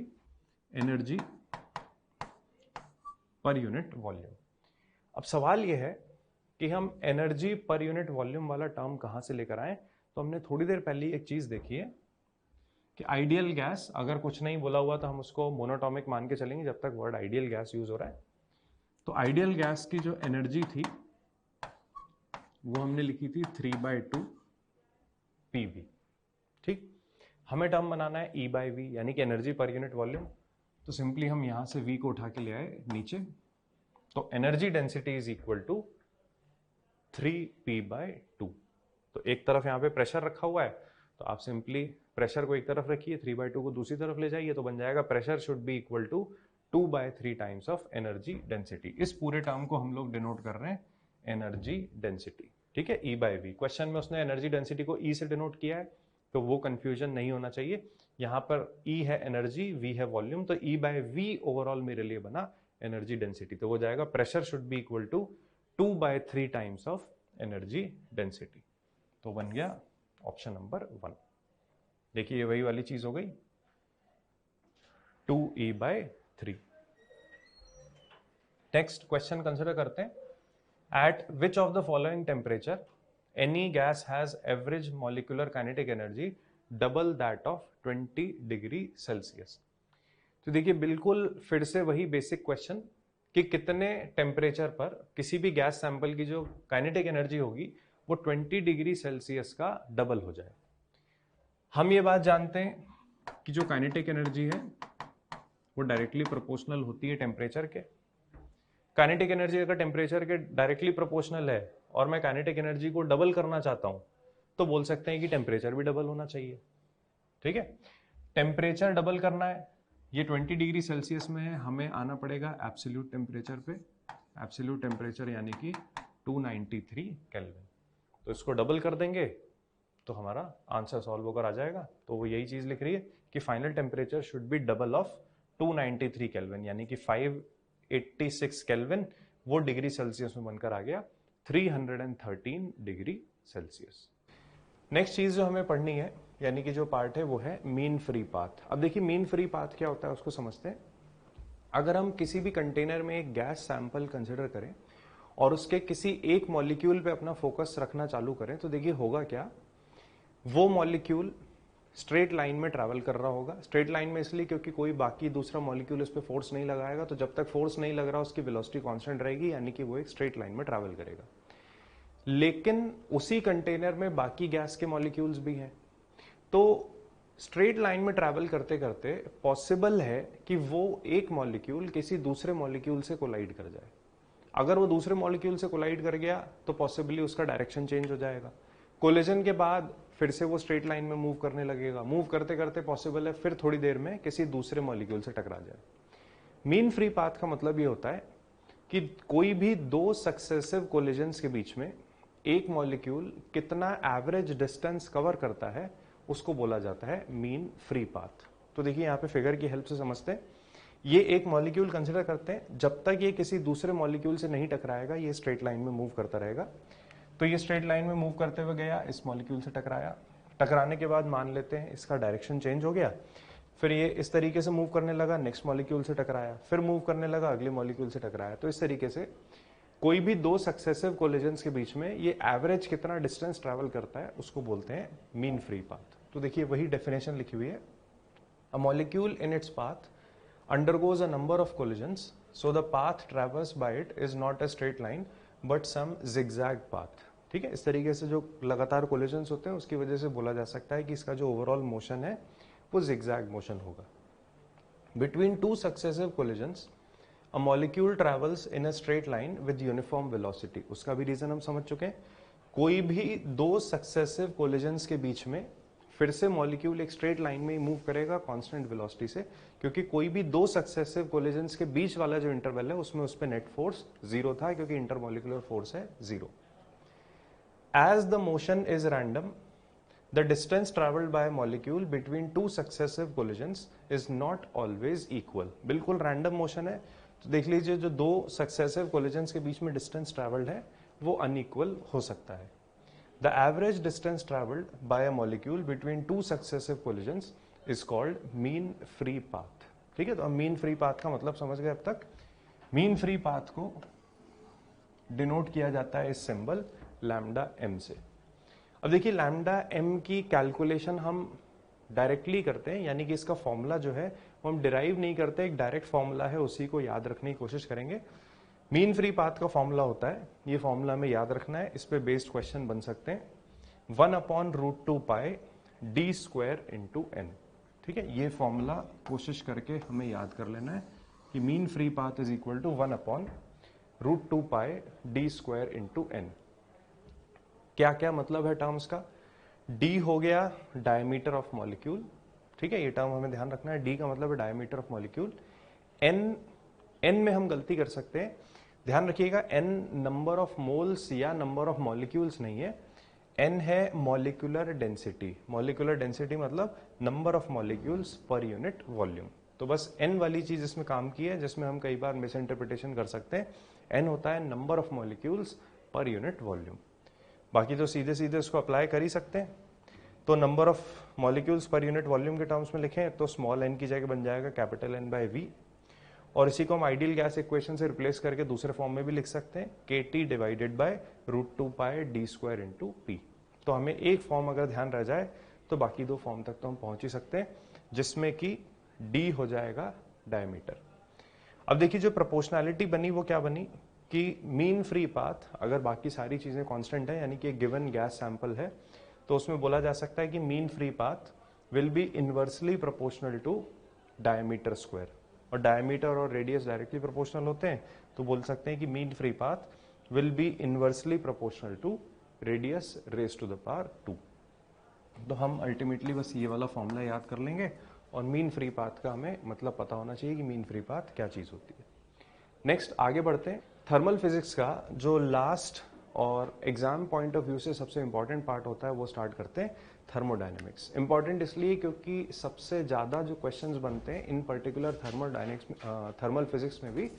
एनर्जी पर यूनिट वॉल्यूम। अब सवाल यह है कि हम एनर्जी पर यूनिट वॉल्यूम वाला टर्म कहां से लेकर आए। तो हमने थोड़ी देर पहले एक चीज देखी है कि आइडियल गैस, अगर कुछ नहीं बोला हुआ तो हम उसको मोनोटॉमिक मान के चलेंगे जब तक वर्ड आइडियल गैस यूज हो रहा है। तो आइडियल गैस की जो एनर्जी थी वो हमने लिखी थी 3/2 PV। ठीक, हमें टर्म बनाना है E/V यानी कि एनर्जी पर यूनिट वॉल्यूम। तो सिंपली हम यहां से V को उठा के ले आए नीचे, तो energy density is equal to 3P/2। तो एक तरफ यहाँ पे प्रेशर रखा हुआ है, तो आप सिंपली प्रेशर को एक तरफ रखिए, 3/2 को दूसरी तरफ ले जाइए, तो बन जाएगा pressure should be equal to 2/3 times of energy density. इस पूरे टर्म को हम लोग डिनोट कर रहे हैं एनर्जी डेंसिटी। ठीक है, E/V। क्वेश्चन में उसने एनर्जी डेंसिटी को E से डिनोट किया है, तो वो कंफ्यूजन नहीं होना चाहिए। यहाँ पर E है एनर्जी, V है वॉल्यूम, तो E बाय V ओवरऑल मेरे लिए बना एनर्जी डेंसिटी, तो वो जाएगा pressure should be equal to 2/3 times of energy density. तो बन गया ऑप्शन नंबर 1। देखिए ये वही वाली चीज हो गई, 2E/3। नेक्स्ट क्वेश्चन कंसिडर करते हैं, eight which of the following temperature any gas has average molecular kinetic energy double that of 20 degree Celsius. तो देखिए बिल्कुल फिर से वही बेसिक क्वेश्चन कि कितने टेम्परेचर पर किसी भी गैस सैंपल की जो काइनेटिक एनर्जी होगी वो 20 डिग्री सेल्सियस का डबल हो जाए। हम ये बात जानते हैं कि जो काइनेटिक एनर्जी है वो डायरेक्टली प्रोपोर्शनल होती है टेम्परेचर के। काइनेटिक एनर्जी अगर टेम्परेचर के डायरेक्टली प्रोपोर्शनल है और मैं काइनेटिक एनर्जी को डबल करना चाहता हूं तो बोल सकते हैं कि टेम्परेचर भी डबल होना चाहिए। ठीक है, टेम्परेचर डबल करना है, ये 20 डिग्री सेल्सियस में है, हमें आना पड़ेगा एब्सोल्यूट टेम्परेचर पे। एब्सोल्यूट टेम्परेचर यानी कि 293 केल्विन। तो इसको डबल कर देंगे तो हमारा आंसर सॉल्व होकर आ जाएगा। तो वो यही चीज लिख रही है कि final temperature should be double of 293 kelvin, यानी कि 586 केल्विन वो डिग्री सेल्सियस में बनकर आ गया 313 डिग्री सेल्सियस। नेक्स्ट चीज जो हमें पढ़नी है यानी कि जो पार्ट है वो है मीन फ्री पाथ। अब देखिए मीन फ्री पाथ क्या होता है उसको समझते हैं। अगर हम किसी भी कंटेनर में एक गैस सैंपल कंसिडर करें और उसके किसी एक मॉलिक्यूल पे अपना फोकस रखना चालू करें तो देखिए होगा क्या, वो मॉलिक्यूल स्ट्रेट लाइन में ट्रैवल कर रहा होगा। स्ट्रेट लाइन में इसलिए क्योंकि कोई बाकी दूसरा मॉलिक्यूल उस पर फोर्स नहीं लगाएगा, तो जब तक फोर्स नहीं लग रहा उसकी वेलोसिटी कांस्टेंट रहेगी, यानी कि वो एक स्ट्रेट लाइन में ट्रैवल करेगा। लेकिन उसी कंटेनर में बाकी गैस के मॉलिक्यूल्स भी हैं, तो स्ट्रेट लाइन में ट्रैवल करते करते पॉसिबल है कि वो एक मॉलिक्यूल किसी दूसरे मॉलिक्यूल से कोलाइड कर जाए। अगर वो दूसरे मॉलिक्यूल से कोलाइड कर गया तो पॉसिबली उसका डायरेक्शन चेंज हो जाएगा। कोलिजन के बाद फिर से वो स्ट्रेट लाइन में मूव करने लगेगा, मूव करते करते पॉसिबल है फिर थोड़ी देर में किसी दूसरे मॉलिक्यूल से टकरा जाए। मीन फ्री पाथ का मतलब ये होता है कि कोई भी दो सक्सेसिव कोलिजन्स के बीच में एक मॉलिक्यूल कितना एवरेज डिस्टेंस कवर करता है उसको बोला जाता है मीन फ्री पाथ। तो देखिए यहाँ पे फिगर की हेल्प से समझते हैं। ये एक मॉलिक्यूल कंसिडर करते हैं, जब तक ये किसी दूसरे मॉलिक्यूल से नहीं टकराएगा ये स्ट्रेट लाइन में मूव करता रहेगा। तो ये स्ट्रेट लाइन में मूव करते हुए गया, इस मॉलिक्यूल से टकराया, टकराने के बाद मान लेते हैं इसका डायरेक्शन चेंज हो गया, फिर ये इस तरीके से मूव करने लगा, नेक्स्ट मॉलिक्यूल से टकराया, फिर मूव करने लगा, अगले मॉलिक्यूल से टकराया। तो इस तरीके से कोई भी दो सक्सेसिव कोलिजन्स के बीच में ये एवरेज कितना डिस्टेंस ट्रैवल करता है उसको बोलते हैं मीन फ्री पाथ। तो देखिए वही डेफिनेशन लिखी हुई है, a molecule in its path undergoes a number of collisions, so the path traversed by it is not a straight line but some zigzag path। ठीक है, इस तरीके से जो लगातार कोलिजन्स होते हैं उसकी वजह से बोला जा सकता है कि इसका जो ओवरऑल मोशन है वो जिगजैग मोशन होगा। Between two successive collisions a molecule travels in a straight line with uniform velocity. उसका भी रीजन हम समझ चुके हैं। कोई भी दो सक्सेसिव कोलिजन्स के बीच में फिर से मॉलिक्यूल एक स्ट्रेट लाइन में ही मूव करेगा कांस्टेंट वेलोसिटी से, क्योंकि कोई भी दो सक्सेसिव कोलिजन्स के बीच वाला जो इंटरवल है उसमें उस पर नेट फोर्स जीरो था, क्योंकि इंटरमॉलिक्यूलर फोर्स है zero. As the motion is random the distance travelled by molecule between two successive collisions is not always equal. बिल्कुल रैंडम मोशन है, तो देख लीजिए जो दो सक्सेसिव कोलिजन्स के बीच में डिस्टेंस ट्रेवल्ड है वो अनइक्वल हो सकता है। The average distance traveled by a molecule between two successive collisions is called mean free path। ठीक है, तो अब mean free path का मतलब समझ गए अब तक। mean free path को डिनोट किया जाता है इस सिंबल लैम्डा m से। अब देखिए लैम्डा m की कैलकुलेशन हम डायरेक्टली करते हैं, यानी कि इसका फॉर्मूला जो है वो हम डिराइव नहीं करते, एक डायरेक्ट फॉर्मूला है उसी को याद रखने की कोशिश करेंगे। मीन फ्री पाथ का फॉर्मूला होता है, ये फॉर्मूला हमें याद रखना है, इस पे बेस्ड क्वेश्चन बन सकते हैं 1/√2 pi D square into N. ठीक है, ये फॉर्मूला कोशिश करके हमें याद कर लेना है कि mean free path is equal to 1/√2 pi D square into N. क्या क्या मतलब है टर्म्स का? डी हो गया डायमीटर ऑफ मॉलिक्यूल, ठीक है, ये टर्म हमें ध्यान रखना है। डी का मतलब है डायमीटर ऑफ मॉलिक्यूल। एन में हम गलती कर सकते हैं, ध्यान रखिएगा, एन नंबर ऑफ मोल्स या नंबर ऑफ मॉलिक्यूल्स नहीं है, n है मॉलिक्यूलर डेंसिटी। मॉलिक्यूलर डेंसिटी मतलब number of molecules per unit volume. तो बस n वाली चीज इसमें काम की है, जिसमें हम कई बार मिस इंटरप्रिटेशन कर सकते हैं। n होता है number of molecules per unit volume. बाकी तो सीधे सीधे इसको अप्लाई कर ही सकते हैं। तो number of molecules per unit volume के टर्म्स में लिखें तो स्मॉल n की जगह बन जाएगा कैपिटल N बाय V, और इसी को हम आइडियल गैस इक्वेशन से रिप्लेस करके दूसरे फॉर्म में भी लिख सकते हैं, KT divided by √2 pi d square into P। तो हमें एक फॉर्म अगर ध्यान रह जाए तो बाकी दो फॉर्म तक तो हम पहुंच ही सकते हैं, जिसमें कि d हो जाएगा डायमीटर। अब देखिए जो प्रोपोर्शनैलिटी बनी वो क्या बनी कि मीन फ्री पाथ, अगर बाकी सारी चीजें कांस्टेंट है यानी कि एक गिवन गैस सैंपल है, तो उसमें बोला जा सकता है कि mean free path will be inversely proportional to diameter square, और डायमीटर और रेडियस डायरेक्टली प्रोपोर्शनल होते हैं, तो बोल सकते हैं कि mean free path will be inversely proportional to radius raise to the power 2। तो हम अल्टीमेटली बस ये वाला फॉर्मूला याद कर लेंगे, और मीन फ्री पाथ का हमें मतलब पता होना चाहिए कि मीन फ्री पाथ क्या चीज होती है। नेक्स्ट आगे बढ़ते हैं। थर्मल फिजिक्स का जो लास्ट और एग्जाम पॉइंट ऑफ व्यू से सबसे इंपॉर्टेंट पार्ट होता है वो स्टार्ट करते हैं थर्मोडायनेमिक्स। इंपॉर्टेंट इसलिए क्योंकि सबसे ज्यादा जो क्वेश्चंस बनते हैं इन पर्टिकुलर थर्मल फिजिक्स में भी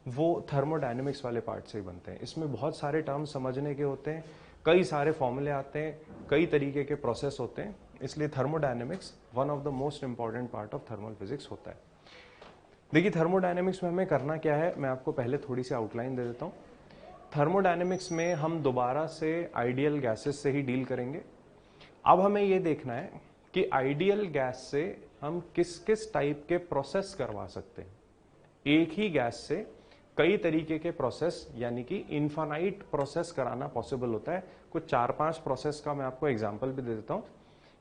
वो थर्मोडायनेमिक्स वाले पार्ट से ही बनते हैं। इसमें बहुत सारे टर्म्स समझने के होते हैं, कई सारे फॉर्मूले आते हैं, कई तरीके के प्रोसेस होते हैं, इसलिए thermodynamics one of the most important part of thermal physics होता है। देखिए थर्मोडायनेमिक्स में हमें करना क्या है, मैं आपको पहले थोड़ी सी आउटलाइन दे देता हूँ। थर्मोडायनेमिक्स में हम दोबारा से आइडियल गैसेस से ही डील करेंगे। अब हमें यह देखना है कि आइडियल गैस से हम किस किस टाइप के प्रोसेस करवा सकते हैं। एक ही गैस से कई तरीके के प्रोसेस यानी कि इनफाइनाइट प्रोसेस कराना पॉसिबल होता है। कुछ 4-5 प्रोसेस का मैं आपको एग्जांपल भी दे देता हूं।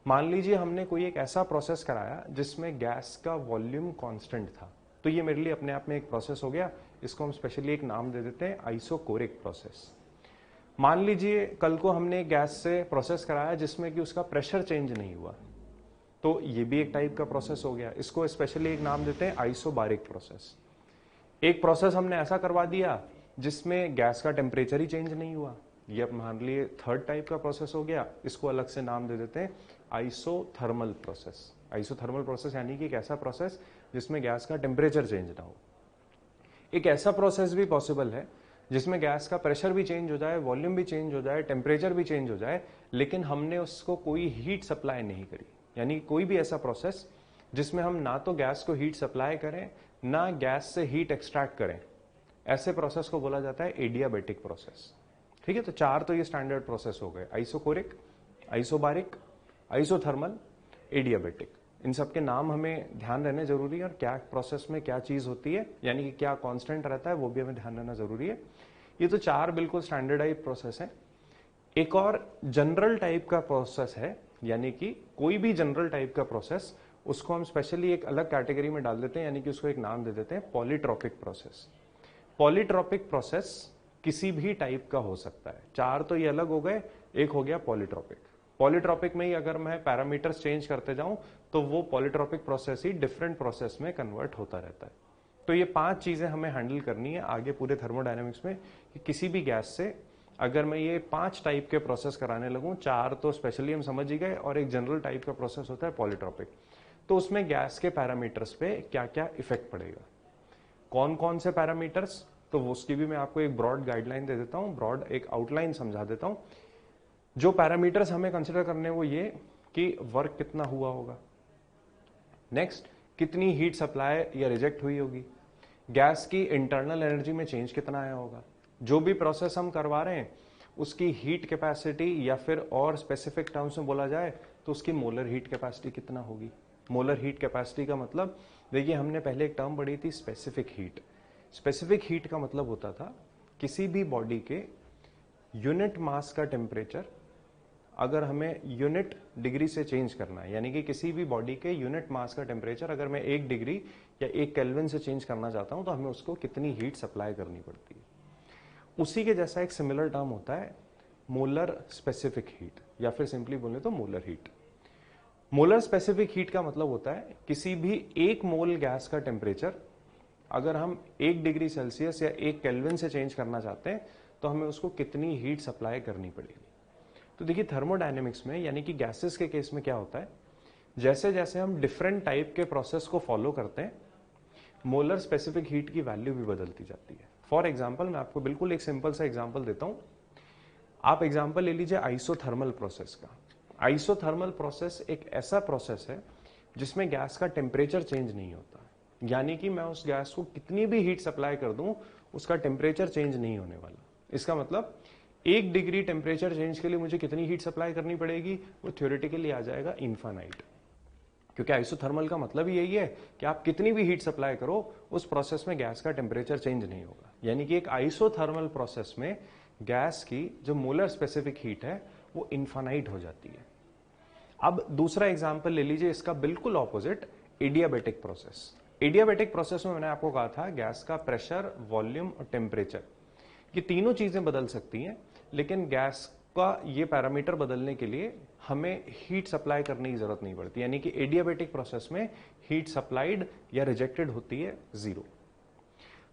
मान लीजिए हमने कोई एक ऐसा प्रोसेस कराया जिसमें गैस का वॉल्यूम कांस्टेंट था, तो ये मेरे लिए अपने आप में एक प्रोसेस हो गया। इसको हम स्पेशली एक नाम दे देते हैं आइसोकोरिक प्रोसेस। मान लीजिए कल को हमने गैस से प्रोसेस कराया जिसमें कि उसका प्रेशर चेंज नहीं हुआ, तो ये भी एक टाइप का प्रोसेस हो गया। इसको स्पेशली एक नाम देते हैं आइसोबारिक प्रोसेस। एक प्रोसेस हमने ऐसा करवा दिया जिसमें गैस का टेम्परेचर ही चेंज नहीं हुआ, ये अब मान लिए थर्ड टाइप का प्रोसेस हो गया। इसको अलग से नाम दे देते हैं आइसोथर्मल प्रोसेस। आइसोथर्मल प्रोसेस यानी कि एक ऐसा प्रोसेस जिसमें गैस का टेम्परेचर चेंज ना हो। एक ऐसा प्रोसेस भी पॉसिबल है जिसमें गैस का प्रेशर भी चेंज हो जाए, वॉल्यूम भी चेंज हो जाए, टेम्परेचर भी चेंज हो जाए, लेकिन हमने उसको कोई हीट सप्लाई नहीं करी। यानी कोई भी ऐसा प्रोसेस जिसमें हम ना तो गैस को हीट सप्लाई करें ना गैस से हीट एक्सट्रैक्ट करें, ऐसे प्रोसेस को बोला जाता है एडियाबेटिक प्रोसेस। ठीक है, तो 4 तो ये स्टैंडर्ड प्रोसेस हो गए, आइसोकोरिक, आइसोबारिक, आइसोथर्मल, एडियाबेटिक। इन सब के नाम हमें ध्यान रहने जरूरी है, और क्या प्रोसेस में क्या चीज होती है यानी कि क्या कांस्टेंट रहता है वो भी हमें ध्यान रहना जरूरी है। ये तो 4 बिल्कुल स्टैंडर्डाइज प्रोसेस है। एक और जनरल टाइप का प्रोसेस है, यानी कि कोई भी जनरल टाइप का प्रोसेस, उसको हम स्पेशली एक अलग कैटेगरी में डाल देते हैं, यानी कि उसको एक नाम दे देते हैं पॉलीट्रॉपिक प्रोसेस। पॉलीट्रॉपिक प्रोसेस किसी भी टाइप का हो सकता है। 4 तो ये अलग हो गए, एक हो गया पॉलीट्रॉपिक। पॉलीट्रॉपिक में ही अगर मैं पैरामीटर्स चेंज करते जाऊं तो वो पॉलीट्रॉपिक प्रोसेस ही डिफरेंट प्रोसेस में कन्वर्ट होता रहता है। तो ये 5 चीजें हमें हैंडल करनी है आगे पूरे थर्मोडायनेमिक्स में, कि किसी भी गैस से अगर मैं ये 5 टाइप के प्रोसेस कराने लगूं, 4 तो स्पेशली हम समझ ही गए, और एक जनरल टाइप का प्रोसेस होता है पॉलीट्रॉपिक, तो उसमें गैस के पैरामीटर्स पे क्या क्या इफेक्ट पड़ेगा, कौन कौन से पैरामीटर्स, तो उसकी भी मैं आपको एक ब्रॉड गाइडलाइन दे देता हूं, ब्रॉड एक आउटलाइन समझा देता हूं। जो पैरामीटर्स हमें कंसिडर करने वो ये कि वर्क कितना हुआ होगा, नेक्स्ट कितनी हीट सप्लाई या रिजेक्ट हुई होगी, गैस की इंटरनल एनर्जी में चेंज कितना आया होगा, जो भी प्रोसेस हम करवा रहे हैं उसकी हीट कैपेसिटी, या फिर और स्पेसिफिक टर्म्स में बोला जाए तो उसकी मोलर हीट कैपेसिटी कितना होगी। मोलर हीट कैपेसिटी का मतलब, देखिए हमने पहले एक टर्म पढ़ी थी स्पेसिफिक हीट। स्पेसिफिक हीट का मतलब होता था किसी भी बॉडी के यूनिट मास का टेम्परेचर अगर हमें यूनिट डिग्री से चेंज करना है, यानी कि किसी भी बॉडी के यूनिट मास का टेम्परेचर अगर मैं 1 डिग्री या 1 केल्विन से चेंज करना चाहता हूं तो हमें उसको कितनी हीट सप्लाई करनी पड़ती है। उसी के जैसा एक सिमिलर टर्म होता है मोलर स्पेसिफिक हीट, या फिर सिंपली बोले तो molar heat. Molar specific heat का मतलब होता है किसी भी 1 मोल गैस का टेम्परेचर अगर हम 1 डिग्री सेल्सियस या 1 केल्विन से चेंज करना चाहते हैं तो हमें उसको कितनी हीट सप्लाई करनी पड़ेगी। तो देखिए थर्मोडायनेमिक्स में यानी कि गैसेस के केस में क्या होता है, जैसे जैसे हम डिफरेंट टाइप के प्रोसेस को फॉलो करते हैं मोलर स्पेसिफिक हीट की वैल्यू भी बदलती जाती है। फॉर एग्जाम्पल मैं आपको बिल्कुल एक सिंपल सा एग्जाम्पल देता हूं। आप एग्जाम्पल ले लीजिए आइसोथर्मल प्रोसेस का। आइसोथर्मल प्रोसेस एक ऐसा प्रोसेस है जिसमें गैस का टेम्परेचर चेंज नहीं होता, यानी कि मैं उस गैस को कितनी भी हीट सप्लाई कर दूं उसका टेम्परेचर चेंज नहीं होने वाला। इसका मतलब 1 डिग्री टेम्परेचर चेंज के लिए मुझे कितनी हीट सप्लाई करनी पड़ेगी, वो थ्योरेटिकली आ जाएगा इन्फानाइट, क्योंकि आइसोथर्मल का मतलब ही यही है कि आप कितनी भी हीट सप्लाई करो उस प्रोसेस में गैस का टेम्परेचर चेंज नहीं होगा। यानी कि एक आइसोथर्मल प्रोसेस में गैस की जो मोलर स्पेसिफिक हीट है वो इन्फानाइट हो जाती है। अब दूसरा एग्जांपल ले लीजिए इसका बिल्कुल opposite, adiabatic process. Adiabatic process में मैंने आपको कहा था गैस का प्रेशर, वॉल्यूम और टेम्परेचर, ये तीनों चीजें बदल सकती हैं, लेकिन गैस का ये पैरामीटर बदलने के लिए हमें हीट सप्लाई करने की जरूरत नहीं पड़ती। यानी कि एडियाबेटिक प्रोसेस में हीट सप्लाइड या रिजेक्टेड होती है 0।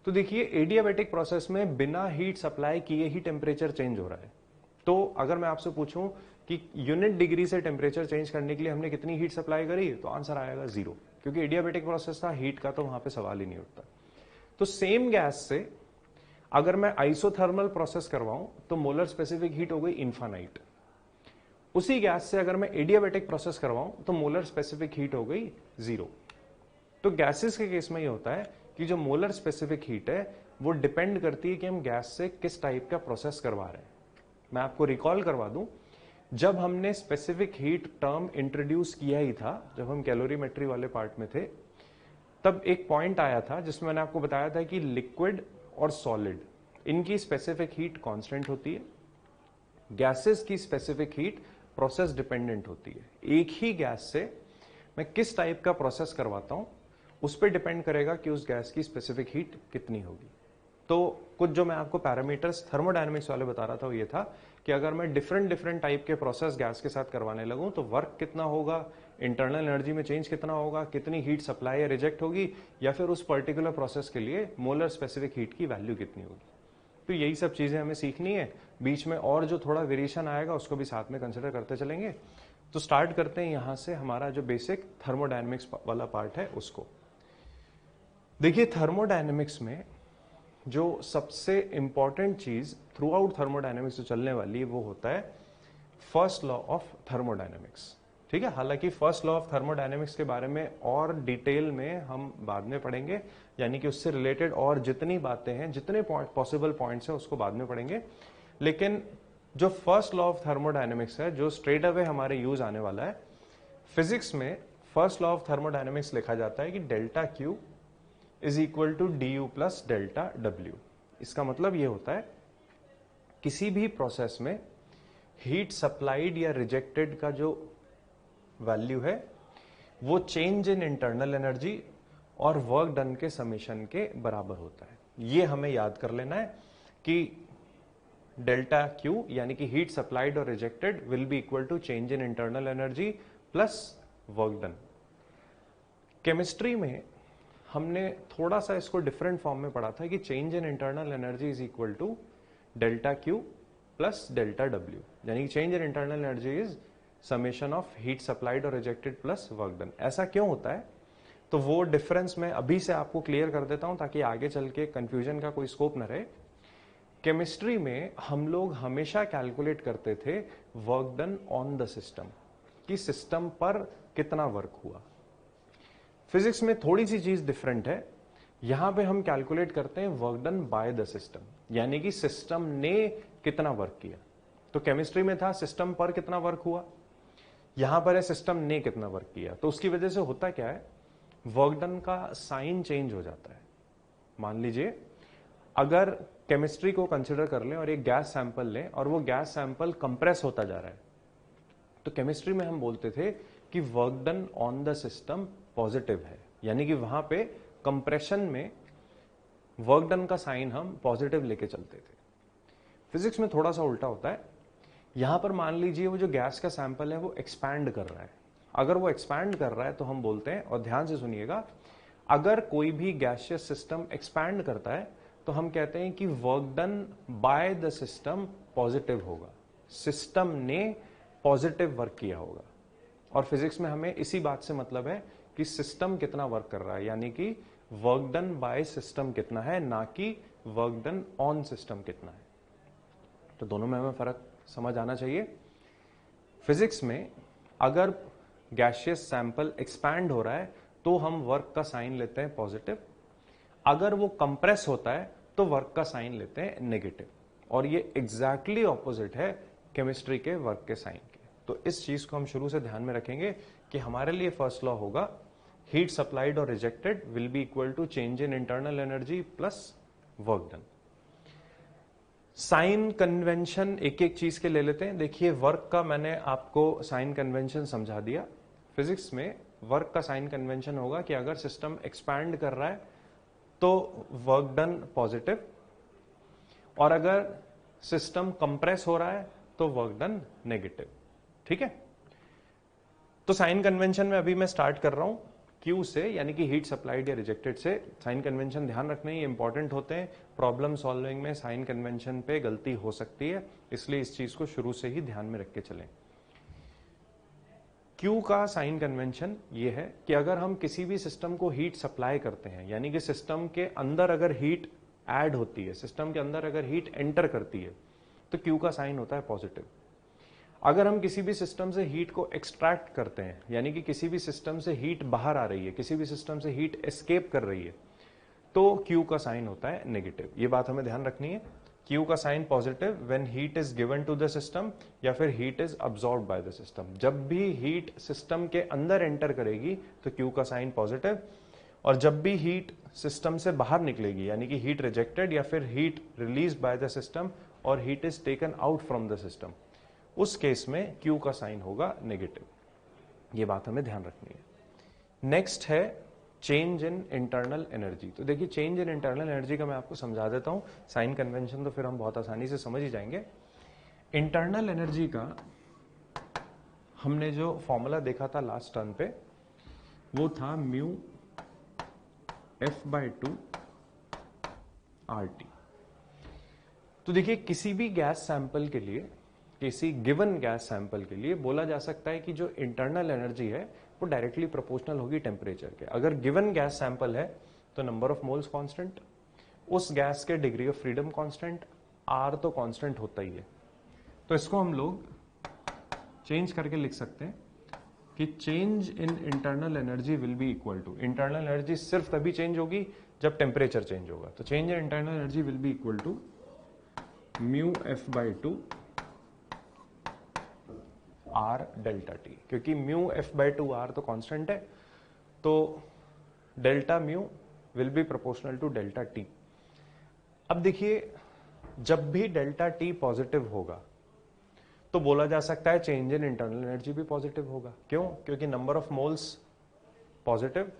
तो देखिए एडियाबेटिक प्रोसेस में बिना हीट सप्लाई किए ही टेम्परेचर चेंज हो रहा है। तो अगर मैं आपसे पूछूं कि यूनिट डिग्री से टेम्परेचर चेंज करने के लिए हमने कितनी हीट सप्लाई करी, तो आंसर आएगा 0, क्योंकि एडियाबेटिक प्रोसेस था, हीट का तो वहां पे सवाल ही नहीं उठता। तो सेम गैस से अगर मैं आइसोथर्मल प्रोसेस करवाऊं तो मोलर स्पेसिफिक हीट हो गई इन्फानाइट। उसी गैस से अगर मैं एडियाबेटिक प्रोसेस करवाऊं तो मोलर स्पेसिफिक हीट हो गई 0। तो गैसेस के केस में ये होता है कि जो मोलर स्पेसिफिक हीट है वो डिपेंड करती है कि हम गैस से किस टाइप का प्रोसेस करवा रहे हैं। मैं आपको रिकॉल करवा दूं, जब हमने स्पेसिफिक हीट टर्म इंट्रोड्यूस किया ही था, जब हम कैलोरीमेट्री वाले पार्ट में थे, तब एक पॉइंट आया था जिसमें मैंने आपको बताया था कि लिक्विड और सॉलिड इनकी स्पेसिफिक हीट कांस्टेंट होती है, गैसेस की स्पेसिफिक हीट प्रोसेस डिपेंडेंट होती है। एक ही गैस से मैं किस टाइप का प्रोसेस करवाता हूं उस पर डिपेंड करेगा कि उस गैस की स्पेसिफिक हीट कितनी होगी। तो कुछ जो मैं आपको पैरामीटर्स थर्मोडायनेमिक्स वाले बता रहा था वो ये था कि अगर मैं डिफरेंट टाइप के प्रोसेस गैस के साथ करवाने लगूं तो वर्क कितना होगा, इंटरनल एनर्जी में चेंज कितना होगा, कितनी हीट सप्लाई या रिजेक्ट होगी, या फिर उस पर्टिकुलर प्रोसेस के लिए मोलर स्पेसिफिक हीट की वैल्यू कितनी होगी। तो यही सब चीजें हमें सीखनी है। बीच में और जो थोड़ा वेरिएशन आएगा उसको भी साथ में कंसिडर करते चलेंगे। तो स्टार्ट करते हैं यहां से हमारा जो बेसिक थर्मोडायनेमिक्स वाला पार्ट है उसको। देखिए थर्मोडायनेमिक्स में जो सबसे इंपॉर्टेंट चीज थ्रू आउट थर्मोडायनेमिक्स जो चलने वाली है वो होता है फर्स्ट लॉ ऑफ थर्मोडायनेमिक्स। ठीक है, हालांकि फर्स्ट लॉ ऑफ थर्मोडायनेमिक्स के बारे में और डिटेल में हम बाद में पढ़ेंगे, यानी कि उससे रिलेटेड और जितनी बातें हैं, जितने पॉसिबल पॉइंट्स हैं उसको बाद में पढ़ेंगे। लेकिन जो फर्स्ट लॉ ऑफ थर्मोडायनेमिक्स है जो स्ट्रेट अवे हमारे यूज आने वाला है, फिजिक्स में फर्स्ट लॉ ऑफ थर्मोडायनेमिक्स लिखा जाता है कि delta Q is equal to D U plus delta W. इसका मतलब ये होता है किसी भी प्रोसेस में हीट सप्लाइड या रिजेक्टेड का जो वैल्यू है वो चेंज इन इंटरनल एनर्जी और वर्क डन के समेशन के बराबर होता है। ये हमें याद कर लेना है कि डेल्टा क्यू यानी कि हीट सप्लाइड और rejected will be equal to change in internal energy plus work done. Chemistry में हमने थोड़ा सा इसको डिफरेंट फॉर्म में पढ़ा था कि change in internal energy is equal to delta Q plus delta W, यानी कि change in internal energy is summation of heat supplied और रिजेक्टेड प्लस वर्क डन। ऐसा क्यों होता है, तो वो डिफरेंस मैं अभी से आपको क्लियर कर देता हूं ताकि आगे चल के कंफ्यूजन का कोई स्कोप न रहे। केमिस्ट्री में हम लोग हमेशा कैलकुलेट करते थे work done on the system, कि सिस्टम पर कितना वर्क हुआ। फिजिक्स में थोड़ी सी चीज डिफरेंट है, यहां पे हम कैलकुलेट करते हैं work done by the system, यानी कि सिस्टम ने कितना वर्क किया। तो केमिस्ट्री में था सिस्टम पर कितना वर्क हुआ, यहां पर है सिस्टम ने कितना वर्क किया। तो उसकी वजह से होता क्या है, वर्क डन का साइन चेंज हो जाता है। मान लीजिए अगर केमिस्ट्री को कंसिडर कर लें और एक गैस सैंपल लें और वो गैस सैंपल कंप्रेस होता जा रहा है, तो केमिस्ट्री में हम बोलते थे कि work done on the system positive है, यानी कि वहां पे कंप्रेशन में वर्क डन का साइन हम पॉजिटिव लेके चलते थे। फिजिक्स में थोड़ा सा उल्टा होता है। यहां पर मान लीजिए वो जो गैस का सैंपल है वो एक्सपैंड कर रहा है। अगर वो एक्सपैंड कर रहा है तो हम बोलते हैं, और ध्यान से सुनिएगा, अगर कोई भी गैसियस सिस्टम एक्सपैंड करता है तो हम कहते हैं कि work done by the system positive होगा। सिस्टम ने पॉजिटिव वर्क किया होगा। और फिजिक्स में हमें इसी बात से मतलब है कि सिस्टम कितना वर्क कर रहा है, यानी कि वर्क डन बाय सिस्टम कितना है, ना कि वर्क डन ऑन सिस्टम कितना है। तो दोनों में हमें फर्क समझ आना चाहिए। फिजिक्स में अगर गैसियस सैंपल एक्सपैंड हो रहा है तो हम वर्क का साइन लेते हैं पॉजिटिव, अगर वो कंप्रेस होता है तो वर्क का साइन लेते हैं नेगेटिव। और ये एग्जैक्टली ऑपोजिट है केमिस्ट्री के वर्क के साइन के। तो इस चीज को हम शुरू से ध्यान में रखेंगे कि हमारे लिए फर्स्ट लॉ होगा हीट सप्लाइड और rejected will be equal to change in internal energy plus work done. Sign convention एक एक चीज के ले लेते हैं। देखिए वर्क का मैंने आपको साइन कन्वेंशन समझा दिया। फिजिक्स में वर्क का साइन कन्वेंशन होगा कि अगर सिस्टम एक्सपैंड कर रहा है तो वर्क डन पॉजिटिव, और अगर सिस्टम कंप्रेस हो रहा है तो वर्क डन नेगेटिव। ठीक है, तो साइन कन्वेंशन में अभी मैं स्टार्ट कर रहा हूं क्यू से, यानी कि हीट सप्लाइड या रिजेक्टेड से। साइन कन्वेंशन ध्यान रखने ये इंपॉर्टेंट होते हैं। प्रॉब्लम सॉल्विंग में साइन कन्वेंशन पे गलती हो सकती है, इसलिए इस चीज को शुरू से ही ध्यान में रख के चलें। क्यू का साइन कन्वेंशन ये है कि अगर हम किसी भी सिस्टम को हीट सप्लाई करते हैं, यानी कि सिस्टम के अंदर अगर हीट ऐड होती है, सिस्टम के अंदर अगर हीट एंटर करती है, तो क्यू का साइन होता है पॉजिटिव। अगर हम किसी भी सिस्टम से हीट को एक्सट्रैक्ट करते हैं, यानी कि किसी भी सिस्टम से हीट बाहर आ रही है, किसी भी सिस्टम से हीट एस्केप कर रही है, तो क्यू का साइन होता है नेगेटिव। ये बात हमें ध्यान रखनी है। क्यू का sign positive when heat is given to the system या फिर heat is absorbed by the system. जब भी हीट सिस्टम के अंदर एंटर करेगी तो क्यू का साइन पॉजिटिव, और जब भी हीट सिस्टम से बाहर निकलेगी, यानी कि हीट रिजेक्टेड या फिर heat release by the system और heat is taken out from the system, उस केस में क्यू का साइन होगा नेगेटिव। ये बात हमें ध्यान रखनी है। नेक्स्ट है चेंज इन इंटरनल एनर्जी। तो देखिए चेंज इन इंटरनल एनर्जी का मैं आपको समझा देता हूं। साइन कन्वेंशन तो फिर हम बहुत आसानी से समझ ही जाएंगे। इंटरनल एनर्जी का हमने जो फॉर्मूला देखा था लास्ट टर्न पे, वो था म्यू F/2 RT। तो देखिए किसी भी गैस सैंपल के लिए, किसी गिवन गैस सैंपल के लिए बोला जा सकता है कि जो इंटरनल एनर्जी है वो डायरेक्टली प्रोपोर्शनल होगी टेम्परेचर के। अगर गिवन गैस सैंपल है तो नंबर ऑफ मोल्स कांस्टेंट, उस गैस के degree of freedom constant, R तो कांस्टेंट होता ही है। तो इसको हम लोग चेंज करके लिख सकते हैं कि change in internal energy will be equal to, internal energy सिर्फ तभी चेंज होगी जब टेम्परेचर चेंज होगा, तो change in internal energy will be equal to mu F/2 R delta T. क्योंकि म्यू F/2 R तो कांस्टेंट है, तो delta mu will be proportional to delta T. अब देखिए जब भी डेल्टा टी पॉजिटिव होगा तो बोला जा सकता है चेंज इन इंटरनल एनर्जी भी पॉजिटिव होगा। क्यों? क्योंकि number of moles positive,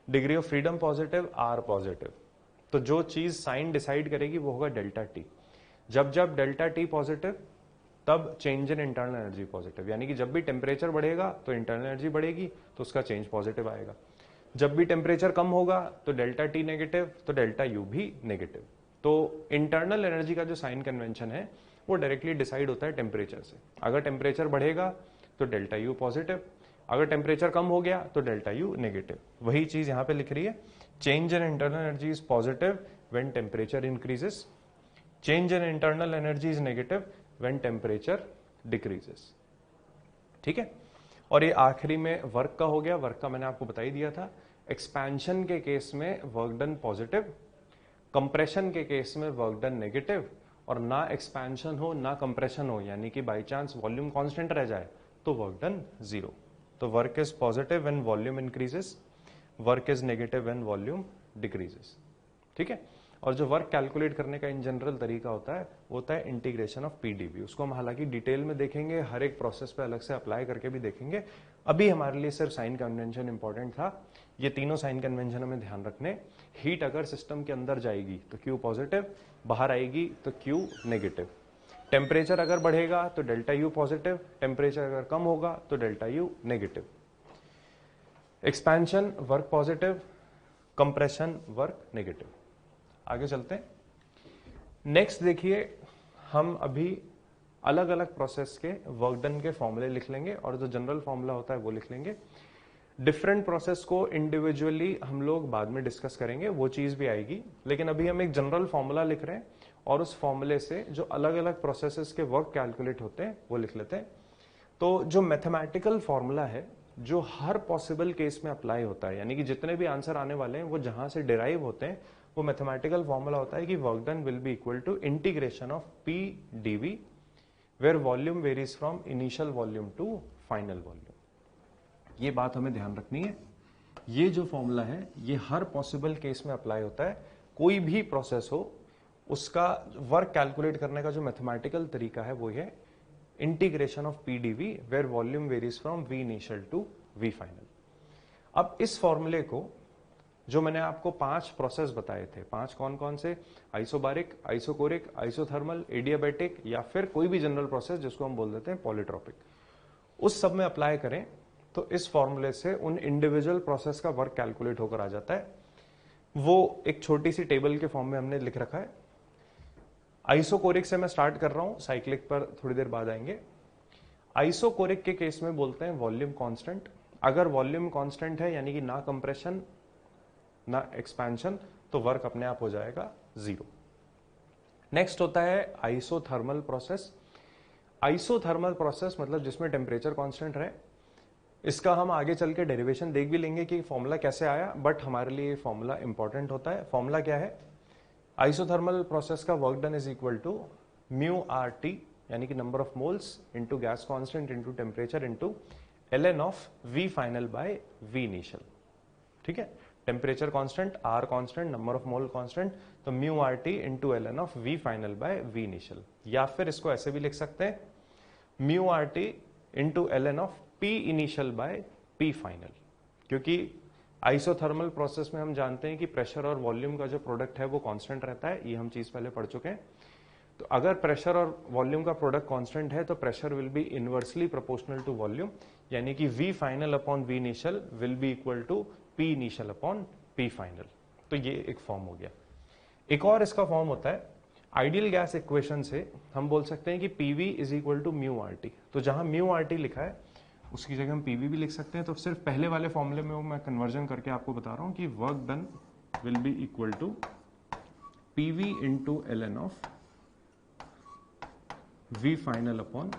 degree of freedom positive, R positive. तो जो चीज साइन डिसाइड करेगी वो होगा डेल्टा टी। जब जब डेल्टा टी पॉजिटिव तब change in internal energy positive, यानी कि जब भी टेम्परेचर बढ़ेगा तो इंटरनल एनर्जी बढ़ेगी तो उसका चेंज पॉजिटिव आएगा। जब भी टेम्परेचर कम होगा तो डेल्टा टी नेगेटिव, तो डेल्टा यू भी नेगेटिव। तो इंटरनल एनर्जी का जो साइन कन्वेंशन है वो डायरेक्टली डिसाइड होता है टेम्परेचर से। अगर टेम्परेचर बढ़ेगा तो डेल्टा यू पॉजिटिव, अगर टेम्परेचर कम हो गया तो डेल्टा यू नेगेटिव। वही चीज यहां पे लिख रही है, change in internal energy is positive when temperature increases, change in internal energy is negative when temperature decreases. ठीक है, और ये आखिरी में वर्क का हो गया। वर्क का मैंने आपको बता ही दिया था। एक्सपेंशन के केस में वर्क डन पॉजिटिव, कंप्रेशन के केस में वर्क डन नेगेटिव, और ना एक्सपेंशन हो ना कंप्रेशन हो, यानी कि बाई चांस वॉल्यूम कांस्टेंट रह जाए तो वर्क डन जीरो। तो work is positive when volume increases, work is negative when volume decreases. ठीक है, और जो वर्क कैलकुलेट करने का इन जनरल तरीका होता है वो होता है इंटीग्रेशन ऑफ पीडीवी। उसको हम हालांकि डिटेल में देखेंगे, हर एक प्रोसेस पे अलग से अप्लाई करके भी देखेंगे। अभी हमारे लिए सिर्फ साइन कन्वेंशन इंपॉर्टेंट था। ये तीनों साइन कन्वेंशन हमें ध्यान रखने। हीट अगर सिस्टम के अंदर जाएगी तो क्यू पॉजिटिव, बाहर आएगी तो क्यू नेगेटिव। टेम्परेचर अगर बढ़ेगा तो डेल्टा यू पॉजिटिव, टेम्परेचर अगर कम होगा तो delta U negative. Expansion work positive, compression work negative. आगे चलते हैं। नेक्स्ट देखिए, हम अभी अलग अलग प्रोसेस के वर्क डन के फॉर्मूले लिख लेंगे और जो जनरल फॉर्मूला होता है वो लिख लेंगे। डिफरेंट प्रोसेस को इंडिविजुअली हम लोग बाद में डिस्कस करेंगे, वो चीज भी आएगी, लेकिन अभी हम एक जनरल फॉर्मूला लिख रहे हैं और उस फॉर्मूले से जो अलग अलग प्रोसेसेस के वर्क कैलकुलेट होते हैं वो लिख लेते हैं। तो जो मैथमेटिकल फॉर्मूला है जो हर पॉसिबल केस में अप्लाई होता है, यानी कि जितने भी आंसर आने वाले हैं वो जहां से डिराइव होते हैं, वो मैथमेटिकल फॉर्मूला होता है कि work done will be equal to integration of P dV where volume varies from initial volume to final volume. ये बात हमें ध्यान रखनी है। ये जो फॉर्मूला है ये हर पॉसिबल केस में अप्लाई होता है। कोई भी प्रोसेस हो उसका वर्क कैलकुलेट करने का जो मैथमेटिकल तरीका है वो है integration of P dV where volume varies from V initial to V final. अब इस फॉर्मूले को जो मैंने आपको 5 प्रोसेस बताए थे, 5 कौन कौन से, आइसोबारिक, आइसोकोरिक, आइसोथर्मल, एडियाबैटिक या फिर कोई भी जनरल प्रोसेस जिसको हम बोल देते हैं पॉलीट्रॉपिक, उस सब में अप्लाई करें तो इस फॉर्मूले से उन इंडिविजुअल प्रोसेस का वर्क कैलकुलेट होकर आ जाता है। वो एक छोटी सी टेबल के फॉर्म में हमने लिख रखा है। आइसोकोरिक से मैं स्टार्ट कर रहा हूं, साइक्लिक पर थोड़ी देर बाद आएंगे। आइसोकोरिक के केस में बोलते हैं वॉल्यूम कांस्टेंट। अगर वॉल्यूम कांस्टेंट है यानी कि ना कंप्रेशन ना एक्सपेंशन, तो वर्क अपने आप हो जाएगा 0। नेक्स्ट होता है आइसोथर्मल प्रोसेस। आइसोथर्मल प्रोसेस मतलब जिसमें टेम्परेचर कांस्टेंट रहे। इसका हम आगे चल के डेरिवेशन देख भी लेंगे कि फॉर्मूला कैसे आया, बट हमारे लिए फॉर्मूला इंपॉर्टेंट होता है। फॉर्मूला क्या है? आइसोथर्मल प्रोसेस का work done is equal to mu R T, यानी कि number of moles into gas constant into temperature into ln of V final by V initial. ठीक है, temperature constant, R constant, number of mole constant, तो mu R T into ln of V final by V initial. या फिर इसको ऐसे भी लिख सकते हैं mu R T into ln of P initial by P final, क्योंकि आइसोथर्मल प्रोसेस में हम जानते हैं कि प्रेशर और वॉल्यूम का जो प्रोडक्ट है वो कांस्टेंट रहता है। ये हम चीज पहले पढ़ चुके हैं। तो अगर प्रेशर और वॉल्यूम का प्रोडक्ट कांस्टेंट है तो pressure will be inversely proportional to volume, यानी कि V final upon V initial will be equal to P initial upon P final. तो ये एक फॉर्म हो गया। एक और इसका फॉर्म होता है आइडियल गैस इक्वेशन से हम बोल सकते हैं कि PV is equal to mu R T. तो जहां म्यू आर टी लिखा है उसकी जगह हम पीवी भी लिख सकते हैं। तो सिर्फ पहले वाले फॉर्मूले में वो मैं कन्वर्जन करके आपको बता रहा हूं कि work done will be equal to PV into ln of V final upon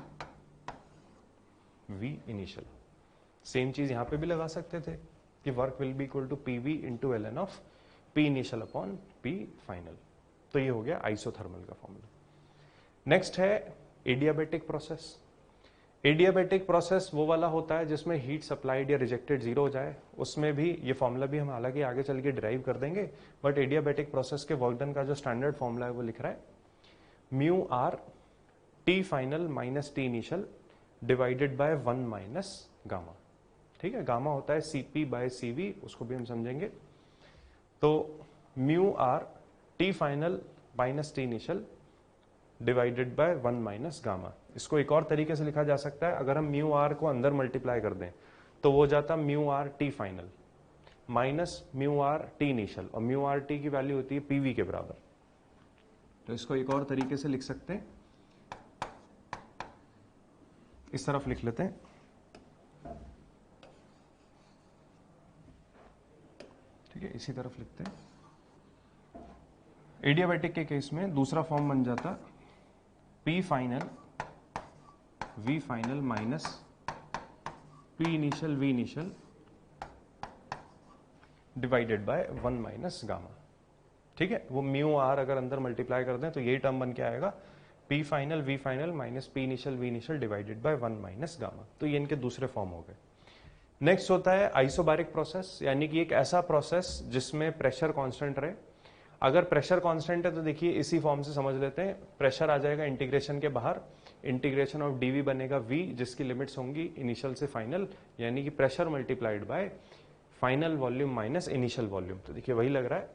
V initial. Same चीज यहां पे भी लगा सकते थे कि work will be equal to PV into ln of P initial upon P final. तो ये हो गया आइसोथर्मल का फॉर्मूला। नेक्स्ट है एडियाबैटिक प्रोसेस। एडियाबैटिक प्रोसेस वो वाला होता है जिसमें हीट सप्लाइड या रिजेक्टेड 0 हो जाए। उसमें भी ये फॉर्मूला भी हम हालांकि आगे चल के डिराइव कर देंगे, बट एडियाबैटिक प्रोसेस के वर्क डन का जो स्टैंडर्ड फॉर्मूला है वो लिख रहा है mu R T final minus T initial divided by 1 minus gamma. ठीक है, गामा होता है सीपी बाय सीवी, उसको भी हम समझेंगे। तो mu R T final minus T initial divided by 1 minus gamma. इसको एक और तरीके से लिखा जा सकता है, अगर हम म्यू आर को अंदर मल्टीप्लाई कर दें तो वो जाता mu R T final minus mu R T initial, और म्यू आर टी की वैल्यू होती है पीवी के बराबर। तो इसको एक और तरीके से लिख सकते हैं, इस तरफ लिख लेते हैं। ठीक है, इसी तरफ लिखते हैं। एडियाबैटिक के केस में दूसरा फॉर्म बन जाता P final V final minus P initial V initial divided by 1 minus gamma. ठीक है, वो म्यू आर अगर अंदर मल्टीप्लाई कर दें तो यही टर्म बन के आएगा P final V final minus P initial V initial divided by 1 minus gamma. तो ये इनके दूसरे फॉर्म हो गए। नेक्स्ट होता है आइसोबारिक प्रोसेस, यानी कि एक ऐसा प्रोसेस जिसमें प्रेशर कांस्टेंट रहे। अगर प्रेशर कांस्टेंट है तो देखिए इसी फॉर्म से समझ लेते हैं, प्रेशर आ जाएगा इंटीग्रेशन के बाहर, इंटीग्रेशन ऑफ डीवी बनेगा वी, जिसकी लिमिट्स होंगी इनिशियल से फाइनल, यानी कि pressure multiplied by final volume minus initial volume. तो देखिए वही लग रहा है,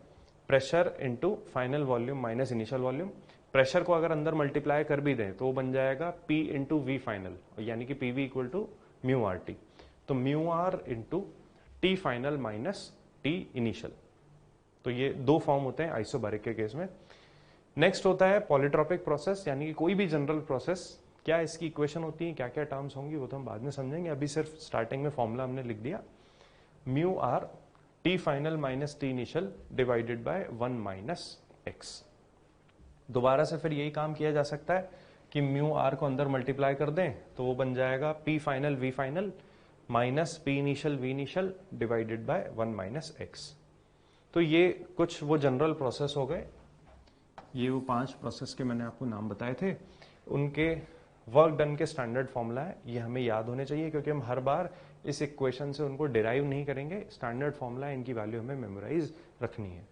pressure into final volume minus initial volume. Pressure को अगर अंदर मल्टीप्लाई कर भी दें तो वो बन जाएगा पी इंटू वी फाइनल, यानी कि P V equal to mu R T. तो mu R into T final minus T initial. तो ये दो फॉर्म होते हैं आइसोबारिक के केस में। नेक्स्ट होता है पॉलीट्रॉपिक प्रोसेस, यानी कि कोई भी जनरल प्रोसेस क्या इसकी इक्वेशन होती है, क्या क्या टर्म्स होंगी वो तो हम बाद में समझेंगे, अभी सिर्फ स्टार्टिंग में फॉर्मूला हमने लिख दिया, mu R T final minus T initial divided by 1 minus x. दोबारा से फिर यही काम किया जा सकता है कि म्यू आर को अंदर मल्टीप्लाई कर दें तो वो बन जाएगा P final V final minus P initial V initial divided by 1 minus X. तो ये कुछ वो जनरल प्रोसेस हो गए, ये वो 5 प्रोसेस के मैंने आपको नाम बताए थे, उनके वर्क डन के स्टैंडर्ड फॉर्मूला है, ये हमें याद होने चाहिए क्योंकि हम हर बार इस इक्वेशन से उनको डिराइव नहीं करेंगे, स्टैंडर्ड फॉर्मूला है, इनकी वैल्यू हमें मेमोराइज रखनी है।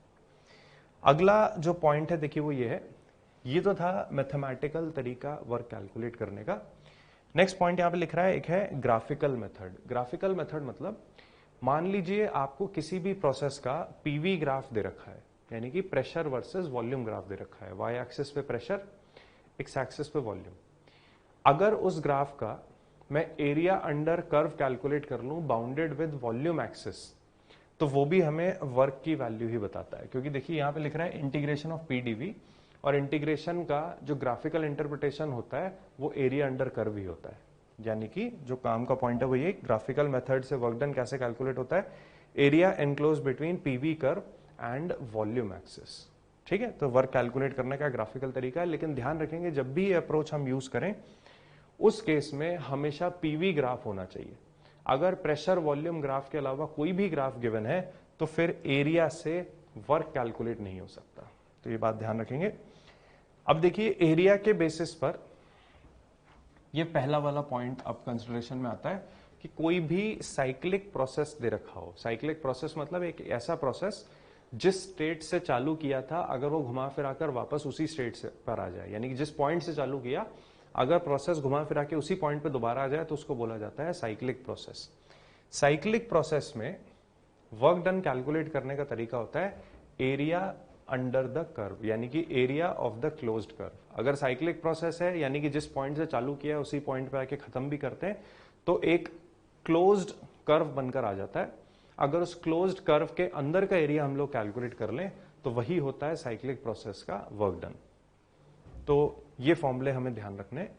अगला जो पॉइंट है देखिए वो ये है, ये तो था मैथमेटिकल तरीका वर्क कैलकुलेट करने का। नेक्स्ट पॉइंट यहां पे लिख रहा है, एक है ग्राफिकल मेथड। ग्राफिकल मेथड मतलब मान लीजिए आपको किसी भी प्रोसेस का पीवी ग्राफ दे रखा है, यानी कि प्रेशर वर्सेस वॉल्यूम ग्राफ दे रखा है, वाई एक्सिस पे प्रेशर, एक्स एक्सिस पे वॉल्यूम। अगर उस ग्राफ का मैं एरिया अंडर कर्व कैलकुलेट कर लूं बाउंडेड विद वॉल्यूम एक्सिस, तो वो भी हमें वर्क की वैल्यू ही बताता है, क्योंकि देखिए यहां पे लिख रहा है इंटीग्रेशन ऑफ पीडीवी, और इंटीग्रेशन का जो ग्राफिकल इंटरप्रिटेशन होता है वो एरिया अंडर कर्व ही होता है। यानी कि जो काम का पॉइंट है वो ये, ग्राफिकल मेथड से वर्क डन कैसे कैलकुलेट होता है, area enclose between PV curve and volume axis. ठीक है, तो वर्क कैलकुलेट करने का ग्राफिकल तरीका है, लेकिन ध्यान रखेंगे जब भी ये अप्रोच हम यूज करें उस केस में हमेशा पीवी ग्राफ होना चाहिए। अगर प्रेशर वॉल्यूम ग्राफ के अलावा कोई भी ग्राफ गिवन है तो फिर एरिया से वर्क कैलकुलेट नहीं हो सकता, तो ये बात ध्यान रखेंगे। अब देखिए एरिया के बेसिस पर ये पहला वाला पॉइंट अब कंसिडरेशन में आता है कि कोई भी साइक्लिक प्रोसेस दे रखा हो। साइक्लिक प्रोसेस मतलब एक ऐसा प्रोसेस जिस स्टेट से चालू किया था अगर वो घुमा फिरा कर वापस उसी स्टेट से पर आ जाए, यानी कि जिस पॉइंट से चालू किया अगर प्रोसेस घुमा फिरा के उसी पॉइंट पे दोबारा आ जाए तो उसको बोला जाता है साइक्लिक प्रोसेस। साइक्लिक प्रोसेस में वर्क डन कैलकुलेट करने का तरीका होता है एरिया अंडर द कर्व, यानी कि area of the closed curve. अगर साइक्लिक प्रोसेस है यानी कि जिस पॉइंट से चालू किया है उसी पॉइंट पे आके खत्म भी करते हैं तो एक क्लोज्ड कर्व बनकर आ जाता है। अगर उस क्लोज्ड कर्व के अंदर का एरिया हम लोग कैलकुलेट कर लें तो वही होता है साइक्लिक प्रोसेस का वर्क डन। तो ये फॉर्मूले हमें ध्यान रखने